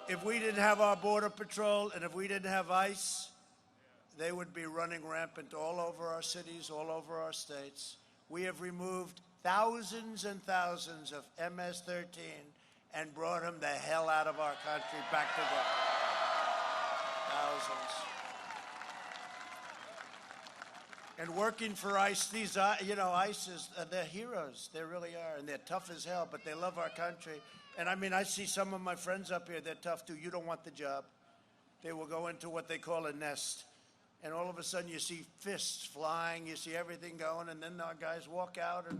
[SPEAKER 1] if we didn't have our Border Patrol and if we didn't have ICE, they would be running rampant all over our cities, all over our states. We have removed thousands and thousands of MS-13 and brought them the hell out of our country, back to them. Thousands. And working for ICE, these, ICE is, they're heroes. They really are. And they're tough as hell, but they love our country. And I mean, I see some of my friends up here, they're tough too. You don't want the job. They will go into what they call a nest. And all of a sudden you see fists flying, you see everything going, and then our guys walk out and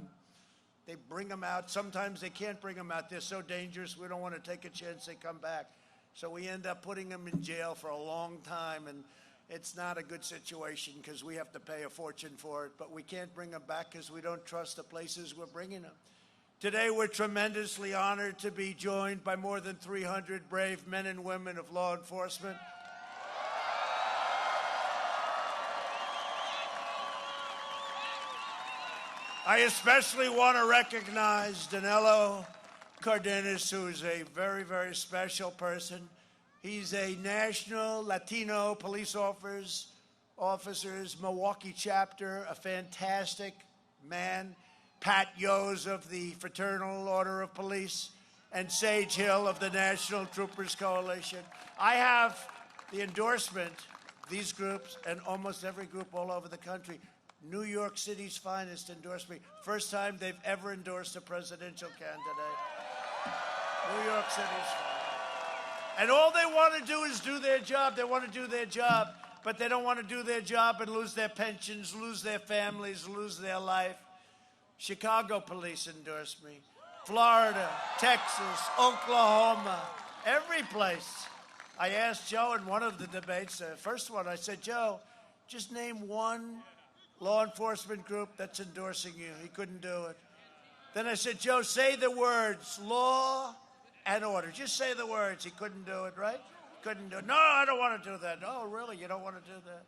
[SPEAKER 1] they bring them out. Sometimes they can't bring them out. They're so dangerous, we don't want to take a chance they come back. So we end up putting them in jail for a long time, and it's not a good situation because we have to pay a fortune for it. But we can't bring them back because we don't trust the places we're bringing them. Today, we're tremendously honored to be joined by more than 300 brave men and women of law enforcement. I especially want to recognize Danilo Cardenas, who is a very, very special person. He's a national Latino police officers Milwaukee chapter, a fantastic man. Pat Yos of the Fraternal Order of Police, and Sage Hill of the National Troopers Coalition. I have the endorsement, these groups, and almost every group all over the country. New York City's finest endorsed me. First time they've ever endorsed a presidential candidate. New York City's finest. And all they want to do is do their job. They want to do their job, but they don't want to do their job and lose their pensions, lose their families, lose their life. Chicago police endorsed me. Florida, Texas, Oklahoma, every place. I asked Joe in one of the debates, the first one, I said, Joe, just name one law enforcement group that's endorsing you. He couldn't do it. Then I said, Joe, say the words, law and order. Just say the words. He couldn't do it, right? Couldn't do it. No, I don't want to do that. Oh, really? You don't want to do that?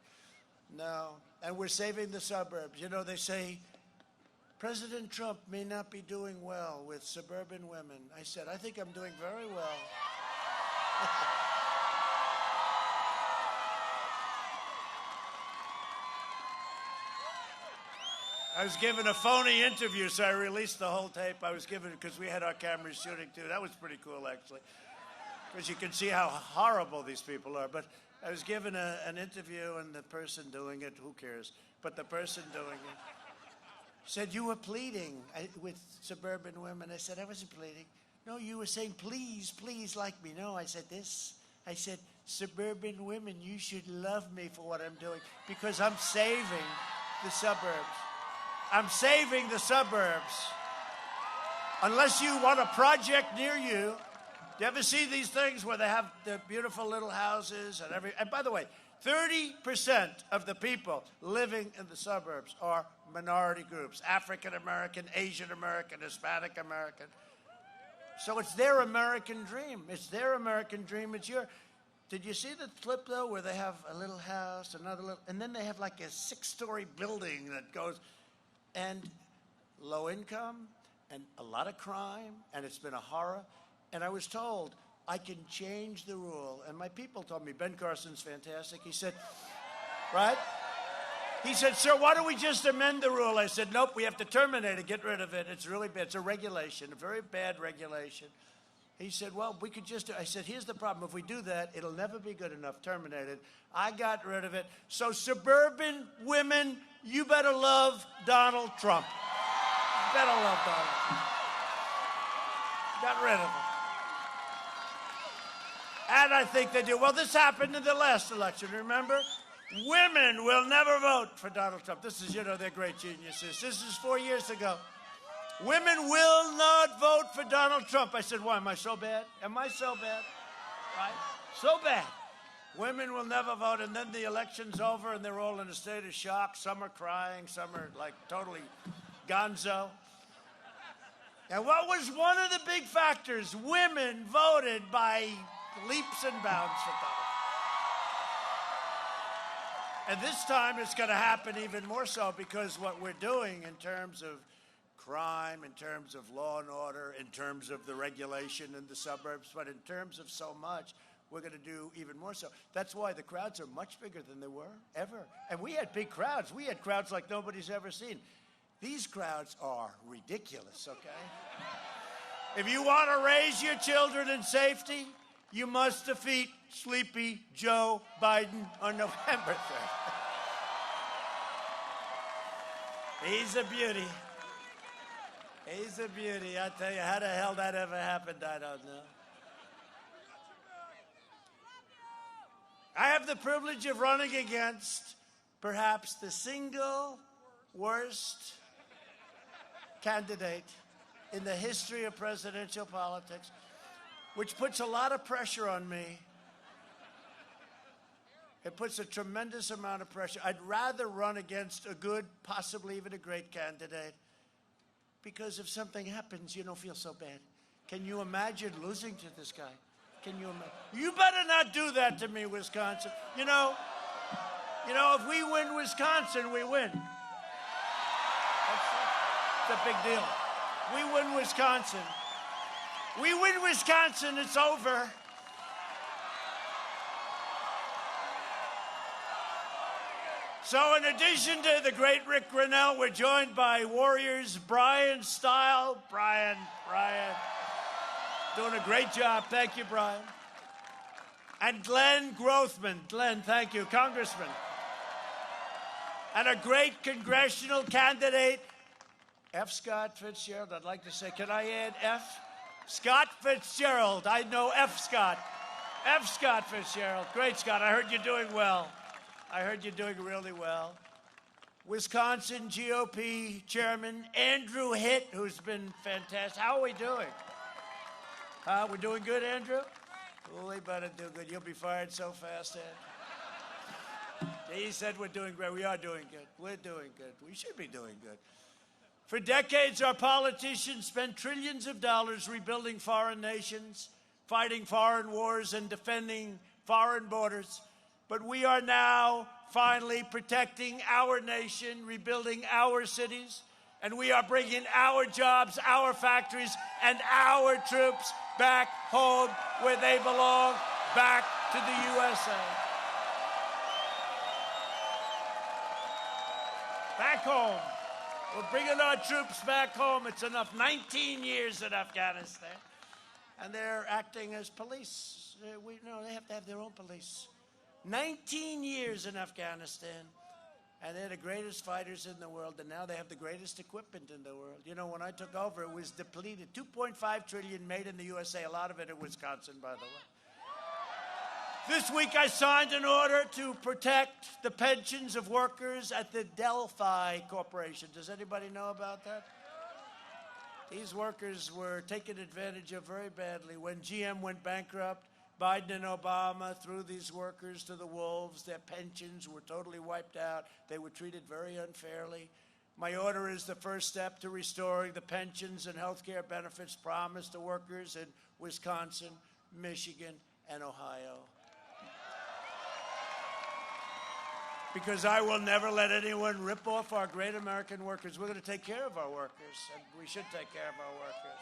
[SPEAKER 1] No. And we're saving the suburbs. You know, they say, President Trump may not be doing well with suburban women. I said, I think I'm doing very well. I was given a phony interview, so I released the whole tape. I was given it because we had our cameras shooting, too. That was pretty cool, actually, because you can see how horrible these people are. But I was given an interview, and the person doing it, who cares? But the person doing it said, you were pleading with suburban women. I said, I wasn't pleading. No, you were saying, please, please like me. No, I said this. I said, suburban women, you should love me for what I'm doing because I'm saving the suburbs. I'm saving the suburbs. Unless you want a project near you. Do you ever see these things where they have the beautiful little houses and by the way, 30% of the people living in the suburbs are minority groups, African American, Asian American, Hispanic American. So it's their American dream. It's their American dream. It's your. Did you see the clip, though, where they have a little house, another little, and then they have like a 6-story building that goes, and low income, and a lot of crime, and it's been a horror. And I was told, I can change the rule. And my people told me, Ben Carson's fantastic. He said, right? He said, sir, why don't we just amend the rule? I said, nope, we have to terminate it, get rid of it. It's really bad. It's a regulation, a very bad regulation. He said, well, we could just do. I said, here's the problem. If we do that, it'll never be good enough. Terminate it. I got rid of it. So suburban women, you better love Donald Trump. You better love Donald Trump. Got rid of him. And I think they do. Well, this happened in the last election, remember? Women will never vote for Donald Trump. This is, they're great geniuses. This is 4 years ago. Women will not vote for Donald Trump. I said, why, am I so bad? Am I so bad? Right? So bad. Women will never vote, and then the election's over, and they're all in a state of shock. Some are crying, some are, like, totally gonzo. And what was one of the big factors? Women voted by leaps and bounds for Donald. And this time it's going to happen even more so because what we're doing in terms of crime, in terms of law and order, in terms of the regulation in the suburbs, but in terms of so much, we're going to do even more so. That's why the crowds are much bigger than they were ever. And we had big crowds. We had crowds like nobody's ever seen. These crowds are ridiculous, okay? If you want to raise your children in safety, you must defeat Sleepy Joe Biden on November 3rd. He's a beauty. He's a beauty. I tell you, how the hell that ever happened, I don't know. I have the privilege of running against perhaps the single worst candidate in the history of presidential politics, which puts a lot of pressure on me. It puts a tremendous amount of pressure. I'd rather run against a good, possibly even a great candidate, because if something happens, you don't feel so bad. Can you imagine losing to this guy? Can you imagine? You better not do that to me, Wisconsin. You know, if we win Wisconsin, we win. It's a big deal. We win Wisconsin. We win Wisconsin, it's over. So in addition to the great Rick Grinnell, we're joined by Warriors Brian Style. Brian. Doing a great job. Thank you, Brian. And Glenn Grothman. Glenn, thank you, Congressman. And a great congressional candidate, F. Scott Fitzgerald. I'd like to say, can I add F? Scott Fitzgerald. I know F. Scott. F. Scott Fitzgerald. Great, Scott. I heard you're doing well. I heard you're doing really well. Wisconsin GOP Chairman Andrew Hitt, who's been fantastic. How are we doing? We're doing good, Andrew? Oh, we better do good. You'll be fired so fast, Ed. He said we're doing great. We are doing good. We're doing good. We should be doing good. For decades, our politicians spent trillions of dollars rebuilding foreign nations, fighting foreign wars, and defending foreign borders. But we are now finally protecting our nation, rebuilding our cities, and we are bringing our jobs, our factories, and our troops back home where they belong, back to the USA. Back home. We're bringing our troops back home. It's enough. 19 years in Afghanistan. And they're acting as police. They have to have their own police. 19 years in Afghanistan. And they're the greatest fighters in the world. And now they have the greatest equipment in the world. You know, when I took over, it was depleted. $2.5 trillion made in the USA. A lot of it in Wisconsin, by the way. This week, I signed an order to protect the pensions of workers at the Delphi Corporation. Does anybody know about that? These workers were taken advantage of very badly. When GM went bankrupt, Biden and Obama threw these workers to the wolves. Their pensions were totally wiped out. They were treated very unfairly. My order is the first step to restoring the pensions and health care benefits promised to workers in Wisconsin, Michigan, and Ohio. Because I will never let anyone rip off our great American workers. We're going to take care of our workers, and we should take care of our workers.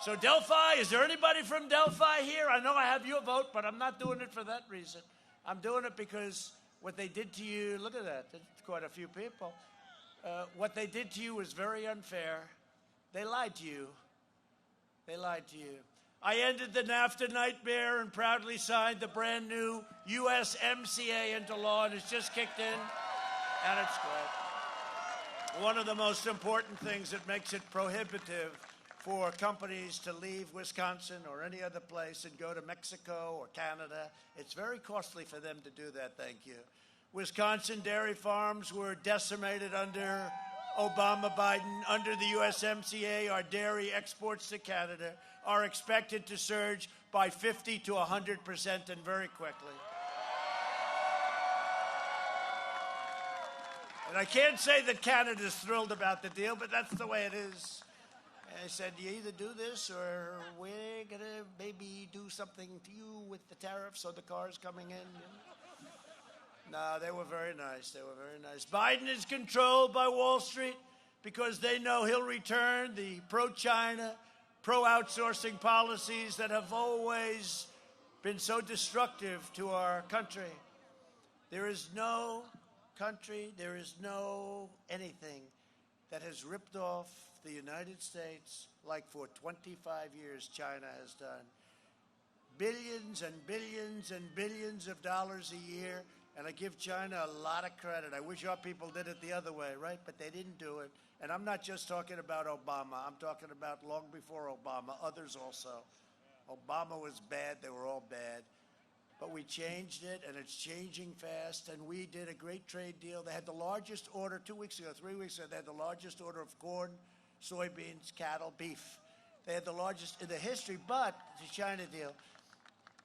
[SPEAKER 1] So Delphi, is there anybody from Delphi here? I know I have your vote, but I'm not doing it for that reason. I'm doing it because what they did to you, look at that, that's quite a few people. What they did to you was very unfair. They lied to you. They lied to you. I ended the NAFTA nightmare and proudly signed the brand new USMCA into law, and it's just kicked in, and it's great. One of the most important things that makes it prohibitive for companies to leave Wisconsin or any other place and go to Mexico or Canada. It's very costly for them to do that, thank you. Wisconsin dairy farms were decimated under Obama-Biden. Under the USMCA, our dairy exports to Canada are expected to surge by 50 to 100% and very quickly. And I can't say that Canada's thrilled about the deal, but that's the way it is. I said, you either do this or we're going to maybe do something to you with the tariffs or the cars coming in. No, they were very nice. They were very nice. Biden is controlled by Wall Street because they know he'll return the pro-China, pro-outsourcing policies that have always been so destructive to our country. There is no country, there is no anything that has ripped off the United States like for 25 years China has done. Billions and billions and billions of dollars a year, and I give China a lot of credit. I wish our people did it the other way, right? But they didn't do it. And I'm not just talking about Obama. I'm talking about long before Obama, others also. Obama was bad. They were all bad. But we changed it, and it's changing fast, and we did a great trade deal. They had the largest order 2 weeks ago, 3 weeks ago. They had the largest order of corn, soybeans, cattle, beef. They had the largest in the history, but the China deal.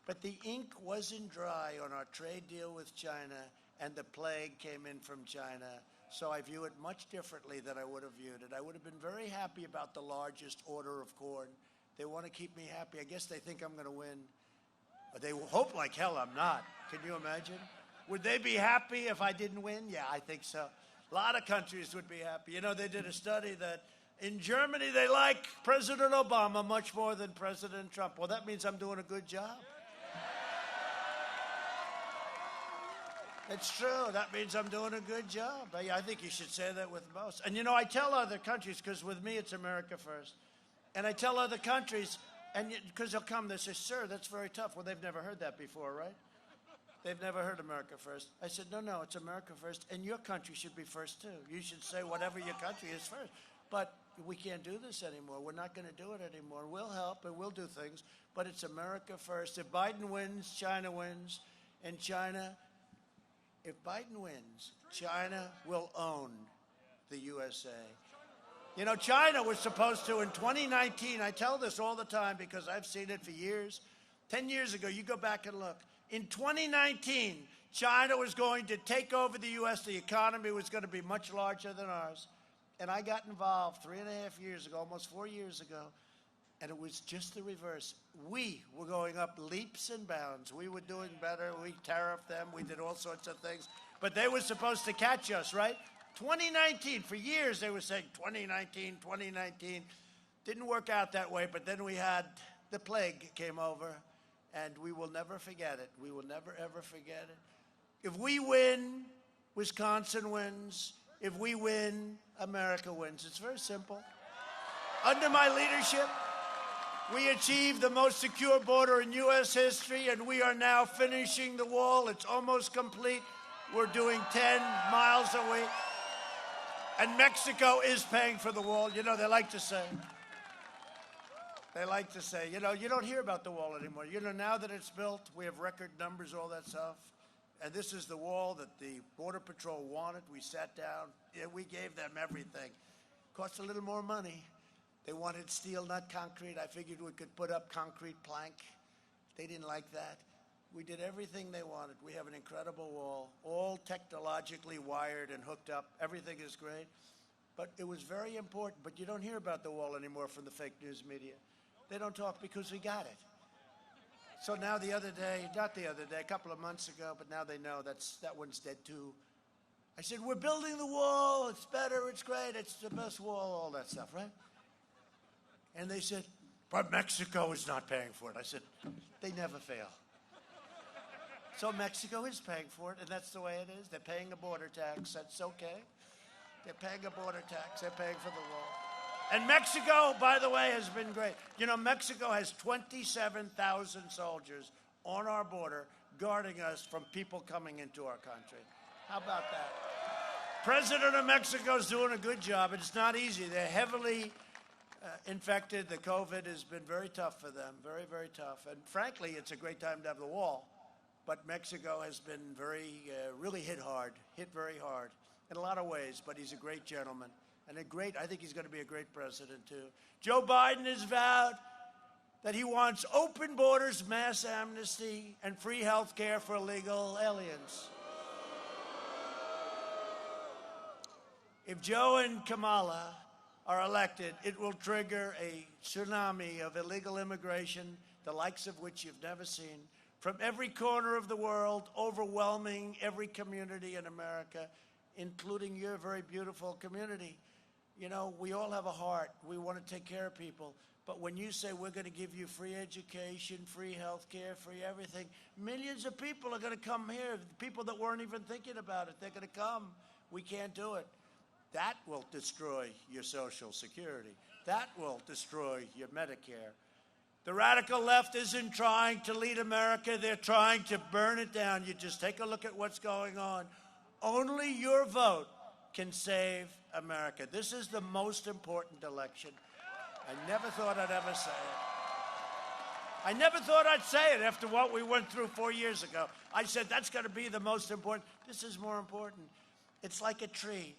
[SPEAKER 1] But the ink wasn't dry on our trade deal with China, and the plague came in from China. So I view it much differently than I would have viewed it. I would have been very happy about the largest order of corn. They want to keep me happy. I guess they think I'm going to win. But they hope like hell I'm not. Can you imagine? Would they be happy if I didn't win? Yeah, I think so. A lot of countries would be happy. You know, they did a study that in Germany they like President Obama much more than President Trump. Well, that means I'm doing a good job. It's true. That means I'm doing a good job. I think you should say that with most. And, you know, I tell other countries, because with me it's America first. And I tell other countries, And because they'll come, they say, sir, that's very tough. Well, they've never heard that before, right? They've never heard America first. I said, no, it's America first, and your country should be first, too. You should say whatever your country is first. But we can't do this anymore. We're not going to do it anymore. We'll help, and we'll do things, but it's America first. If Biden wins, China wins, and China, if Biden wins, China will own the USA. You know, China was supposed to, in 2019, I tell this all the time because I've seen it for years. 10 years ago, you go back and look. In 2019, China was going to take over the U.S. The economy was going to be much larger than ours. And I got involved 3.5 years ago, almost 4 years ago, and it was just the reverse. We were going up leaps and bounds. We were doing better. We tariffed them. We did all sorts of things. But they were supposed to catch us, right? 2019, for years they were saying 2019, 2019. Didn't work out that way, but then we had the plague came over. And we will never forget it. We will never, ever forget it. If we win, Wisconsin wins. If we win, America wins. It's very simple. Under my leadership, we achieved the most secure border in U.S. history, and we are now finishing the wall. It's almost complete. We're doing 10 miles a week. And Mexico is paying for the wall. You know, they like to say, you know, you don't hear about the wall anymore. You know, now that it's built, we have record numbers, all that stuff. And this is the wall that the Border Patrol wanted. We sat down. Yeah, we gave them everything. Cost a little more money. They wanted steel, not concrete. I figured we could put up concrete plank. They didn't like that. We did everything they wanted. We have an incredible wall, all technologically wired and hooked up. Everything is great. But it was very important. But you don't hear about the wall anymore from the fake news media. They don't talk because we got it. So now the other day, not the other day, a couple of months ago, but now they know that one's dead too. I said, we're building the wall. It's better. It's great. It's the best wall, all that stuff, right? And they said, but Mexico is not paying for it. I said, they never fail. So Mexico is paying for it, and that's the way it is. They're paying a border tax. That's okay. They're paying a border tax. They're paying for the wall. And Mexico, by the way, has been great. You know, Mexico has 27,000 soldiers on our border guarding us from people coming into our country. How about that? President of Mexico is doing a good job. It's not easy. They're heavily infected. The COVID has been very tough for them, very, very tough. And frankly, it's a great time to have the wall. But Mexico has been really hit very hard in a lot of ways. But he's a great gentleman. And I think he's going to be a great president, too. Joe Biden has vowed that he wants open borders, mass amnesty, and free health care for illegal aliens. If Joe and Kamala are elected, it will trigger a tsunami of illegal immigration, the likes of which you've never seen, from every corner of the world, overwhelming every community in America, including your very beautiful community. You know, we all have a heart. We want to take care of people. But when you say we're going to give you free education, free health care, free everything, millions of people are going to come here, people that weren't even thinking about it. They're going to come. We can't do it. That will destroy your Social Security. That will destroy your Medicare. The radical left isn't trying to lead America. They're trying to burn it down. You just take a look at what's going on. Only your vote can save America. This is the most important election. I never thought I'd ever say it. I never thought I'd say it after what we went through 4 years ago. I said, that's going to be the most important. This is more important. It's like a tree.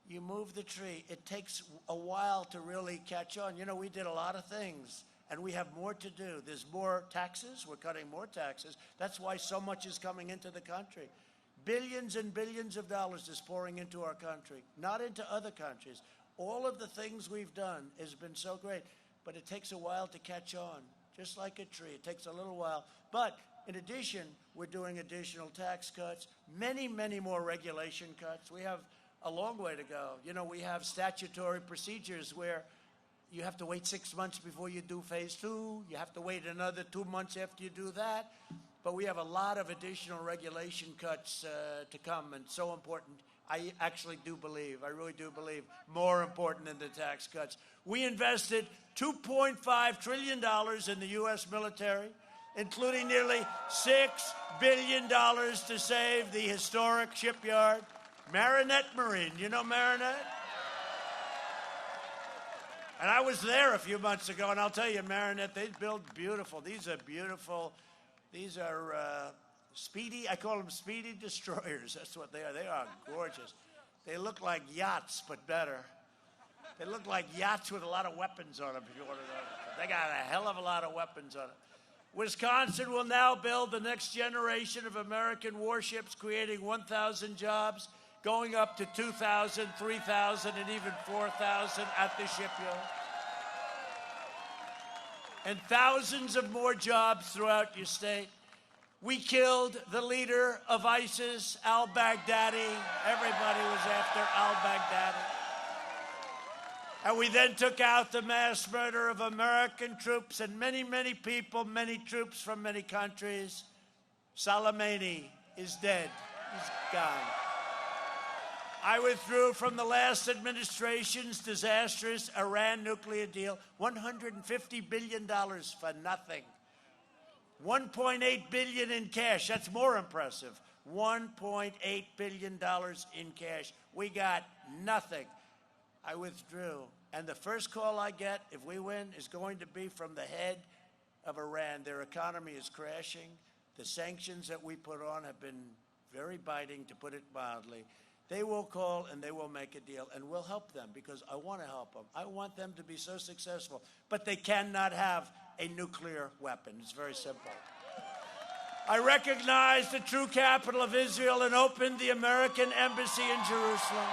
[SPEAKER 1] You move the tree. It takes a while to really catch on. You know, we did a lot of things, and we have more to do. There's more taxes. We're cutting more taxes. That's why so much is coming into the country. Billions and billions of dollars is pouring into our country, not into other countries. All of the things we've done has been so great, but it takes a while to catch on, just like a tree. It takes a little while. But in addition, we're doing additional tax cuts, many, many more regulation cuts. We have a long way to go. You know, we have statutory procedures where you have to wait 6 months before you do phase 2. You have to wait another 2 months after you do that. But we have a lot of additional regulation cuts to come, and so important. I actually do believe, I really do believe, more important than the tax cuts. We invested $2.5 trillion in the U.S. military, including nearly $6 billion to save the historic shipyard, Marinette Marine. You know Marinette? And I was there a few months ago, and I'll tell you, Marinette, they build beautiful. These are beautiful. These are speedy, I call them speedy destroyers. That's what they are. They are gorgeous. They look like yachts, but better. They look like yachts with a lot of weapons on them, if you want to know. They got a hell of a lot of weapons on them. Wisconsin will now build the next generation of American warships, creating 1,000 jobs, going up to 2,000, 3,000, and even 4,000 at the shipyard. And thousands of more jobs throughout your state. We killed the leader of ISIS, al-Baghdadi. Everybody was after al-Baghdadi. And we then took out the mass murder of American troops and many, many people, many troops from many countries. Soleimani is dead. He's gone. I withdrew from the last administration's disastrous Iran nuclear deal, $150 billion for nothing. $1.8 billion in cash. That's more impressive. $1.8 billion in cash. We got nothing. I withdrew. And the first call I get, if we win, is going to be from the head of Iran. Their economy is crashing. The sanctions that we put on have been very biting, to put it mildly. They will call and they will make a deal, and we'll help them because I want to help them. I want them to be so successful. But they cannot have a nuclear weapon. It's very simple. I recognize the true capital of Israel and opened the American embassy in Jerusalem.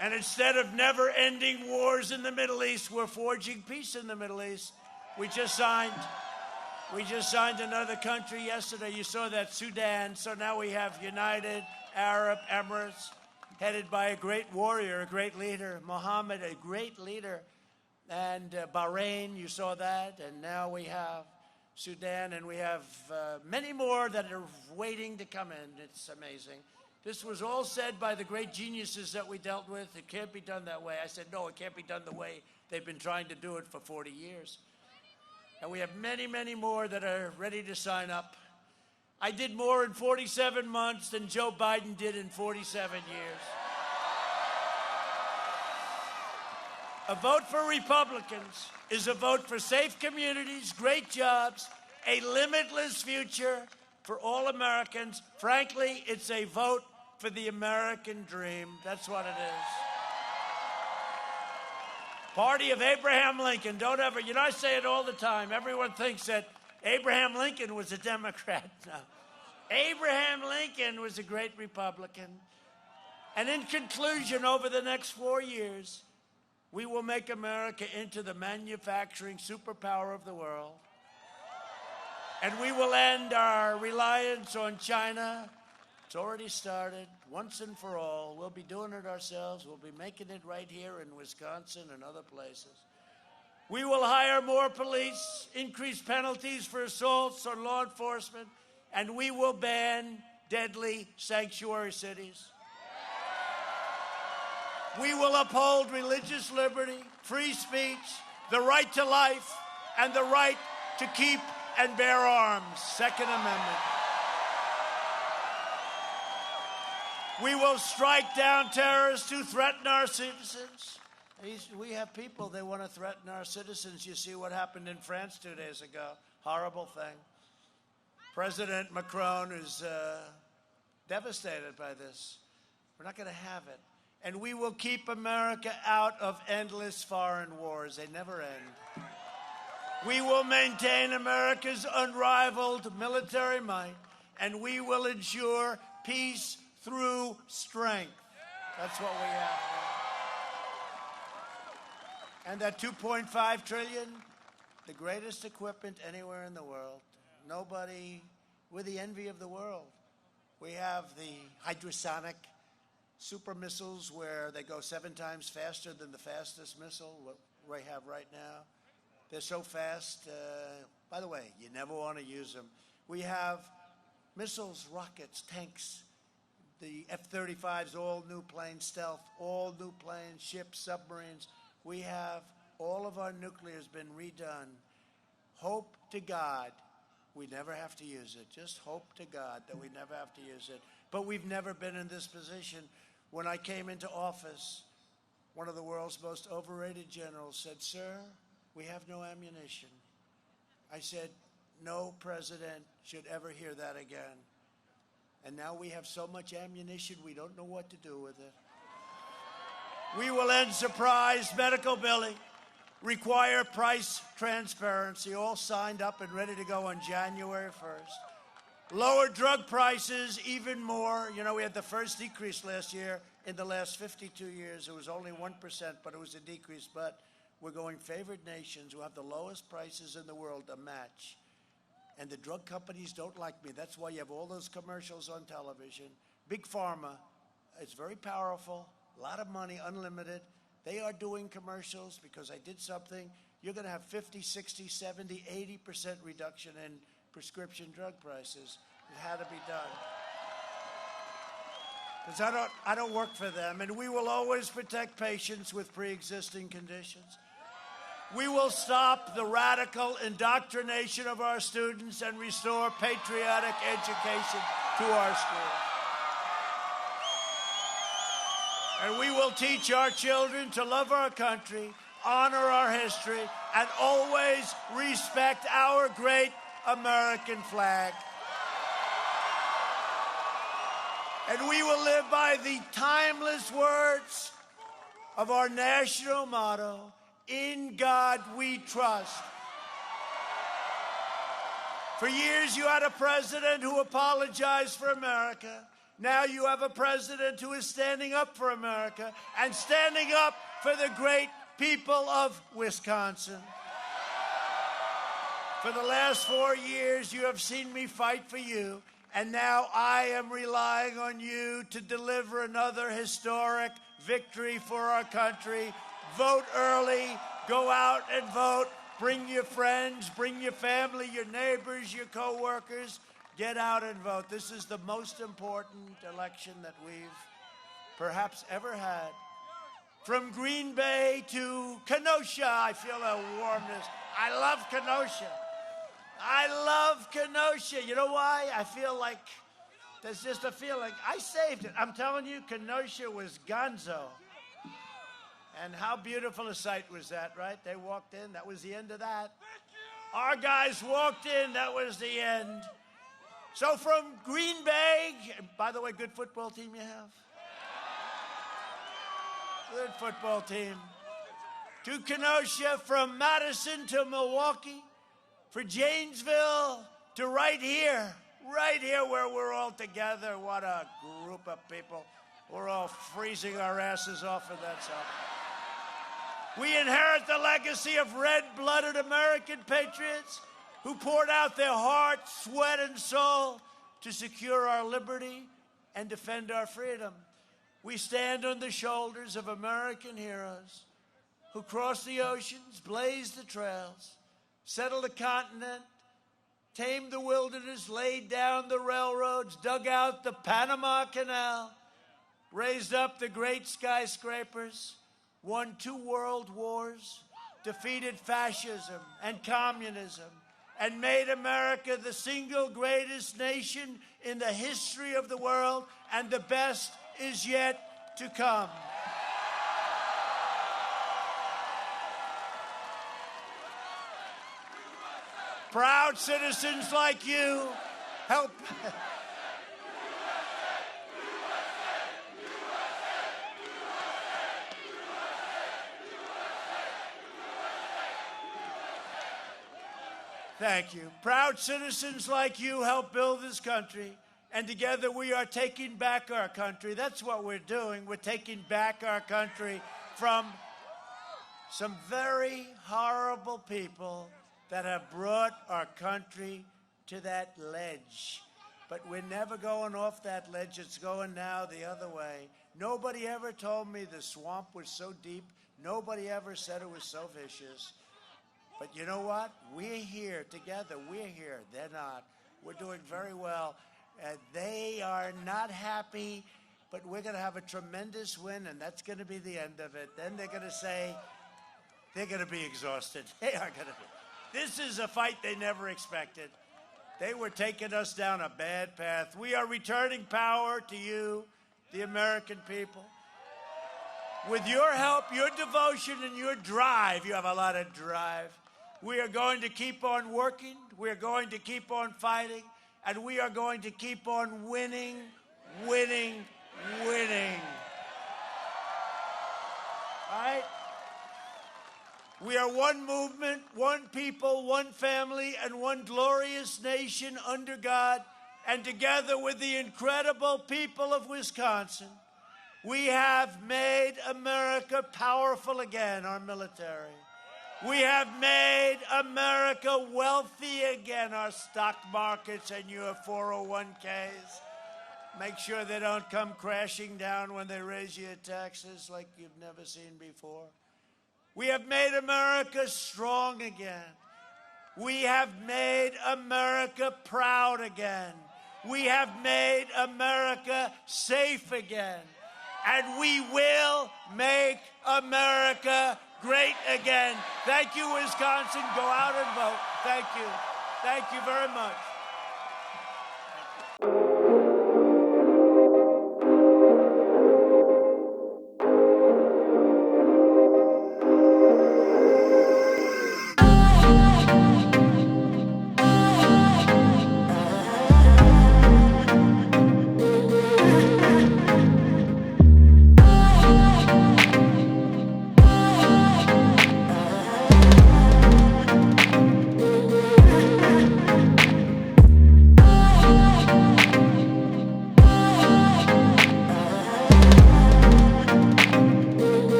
[SPEAKER 1] And instead of never-ending wars in the Middle East, we're forging peace in the Middle East. We just signed another country yesterday. You saw that, Sudan. So now we have United Arab Emirates, headed by a great warrior, a great leader, Mohammed, a great leader. And Bahrain, you saw that. And now we have Sudan, and we have many more that are waiting to come in. It's amazing. This was all said by the great geniuses that we dealt with. It can't be done that way. I said, no, it can't be done the way they've been trying to do it for 40 years. And we have many, many more that are ready to sign up. I did more in 47 months than Joe Biden did in 47 years. A vote for Republicans is a vote for safe communities, great jobs, a limitless future for all Americans. Frankly, it's a vote for the American dream. That's what it is. Party of Abraham Lincoln. Don't ever, I say it all the time. Everyone thinks that Abraham Lincoln was a Democrat. No. Abraham Lincoln was a great Republican. And in conclusion, over the next 4 years, we will make America into the manufacturing superpower of the world. And we will end our reliance on China. It's already started, once and for all. We'll be doing it ourselves. We'll be making it right here in Wisconsin and other places. We will hire more police, increase penalties for assaults on law enforcement, and we will ban deadly sanctuary cities. We will uphold religious liberty, free speech, the right to life, and the right to keep and bear arms. Second Amendment. We will strike down terrorists who threaten our citizens. We have people, they want to threaten our citizens. You see what happened in France 2 days ago. Horrible thing. President Macron is devastated by this. We're not going to have it. And we will keep America out of endless foreign wars. They never end. We will maintain America's unrivaled military might, and we will ensure peace through strength. That's what we have now. And that $2.5 trillion, the greatest equipment anywhere in the world. Nobody, we're the envy of the world. We have the hypersonic super missiles where they go 7 times faster than the fastest missile, what we have right now. They're so fast. By the way, you never want to use them. We have missiles, rockets, tanks, the F-35s, all new planes, stealth, all new planes, ships, submarines. We have all of our nuclear has been redone. Hope to God we never have to use it. Just hope to God that we never have to use it. But we've never been in this position. When I came into office, one of the world's most overrated generals said, "Sir, we have no ammunition." I said, "No president should ever hear that again." And now we have so much ammunition, we don't know what to do with it. We will end surprise medical billing, require price transparency, all signed up and ready to go on January 1st. Lower drug prices even more. You know, we had the first decrease last year. In the last 52 years, it was only 1%, but it was a decrease. But we're going favored nations who have the lowest prices in the world to match. And the drug companies don't like me. That's why you have all those commercials on television. Big Pharma, it's very powerful, a lot of money, unlimited. They are doing commercials because I did something. You're going to have 50, 60, 70, 80% reduction in prescription drug prices. It had to be done. Because I don't work for them, and we will always protect patients with pre-existing conditions. We will stop the radical indoctrination of our students and restore patriotic education to our schools. And we will teach our children to love our country, honor our history, and always respect our great American flag. And we will live by the timeless words of our national motto, "In God we trust." For years you had a president who apologized for America. Now you have a president who is standing up for America and standing up for the great people of Wisconsin. For the last 4 years, you have seen me fight for you, and now I am relying on you to deliver another historic victory for our country. Vote early, go out and vote. Bring your friends, bring your family, your neighbors, your co-workers. Get out and vote. This is the most important election that we've perhaps ever had. From Green Bay to Kenosha, I feel a warmness. I love Kenosha. I love Kenosha. You know why? I feel like there's just a feeling. I saved it. I'm telling you, Kenosha was gonzo. And how beautiful a sight was that, right? They walked in. That was the end of that. Our guys walked in. That was the end. So from Green Bay, by the way, good football team you have? Good football team. To Kenosha, from Madison to Milwaukee, for Janesville to right here where we're all together. What a group of people. We're all freezing our asses off of that stuff. We inherit the legacy of red-blooded American patriots who poured out their heart, sweat, and soul to secure our liberty and defend our freedom. We stand on the shoulders of American heroes who crossed the oceans, blazed the trails, settled the continent, tamed the wilderness, laid down the railroads, dug out the Panama Canal, raised up the great skyscrapers, won 2 world wars, defeated fascism and communism, and made America the single greatest nation in the history of the world, and the best is yet to come. Proud citizens like you help. Thank you. Proud citizens like you help build this country, and together we are taking back our country. That's what we're doing. We're taking back our country from some very horrible people that have brought our country to that ledge. But we're never going off that ledge. It's going now the other way. Nobody ever told me the swamp was so deep. Nobody ever said it was so vicious. But you know what? We're here together. We're here. They're not. We're doing very well. They are not happy, but we're going to have a tremendous win, and that's going to be the end of it. Then they're going to say, they're going to be exhausted. They are going to be. This is a fight they never expected. They were taking us down a bad path. We are returning power to you, the American people. With your help, your devotion, and your drive, you have a lot of drive, we are going to keep on working, we are going to keep on fighting, and we are going to keep on winning, winning, winning. All right? We are one movement, one people, one family, and one glorious nation under God. And together with the incredible people of Wisconsin, we have made America powerful again, our military. We have made America wealthy again, our stock markets and your 401ks. Make sure they don't come crashing down when they raise your taxes like you've never seen before. We have made America strong again. We have made America proud again. We have made America safe again. And we will make America great again. Thank you, Wisconsin. Go out and vote. Thank you. Thank you very much.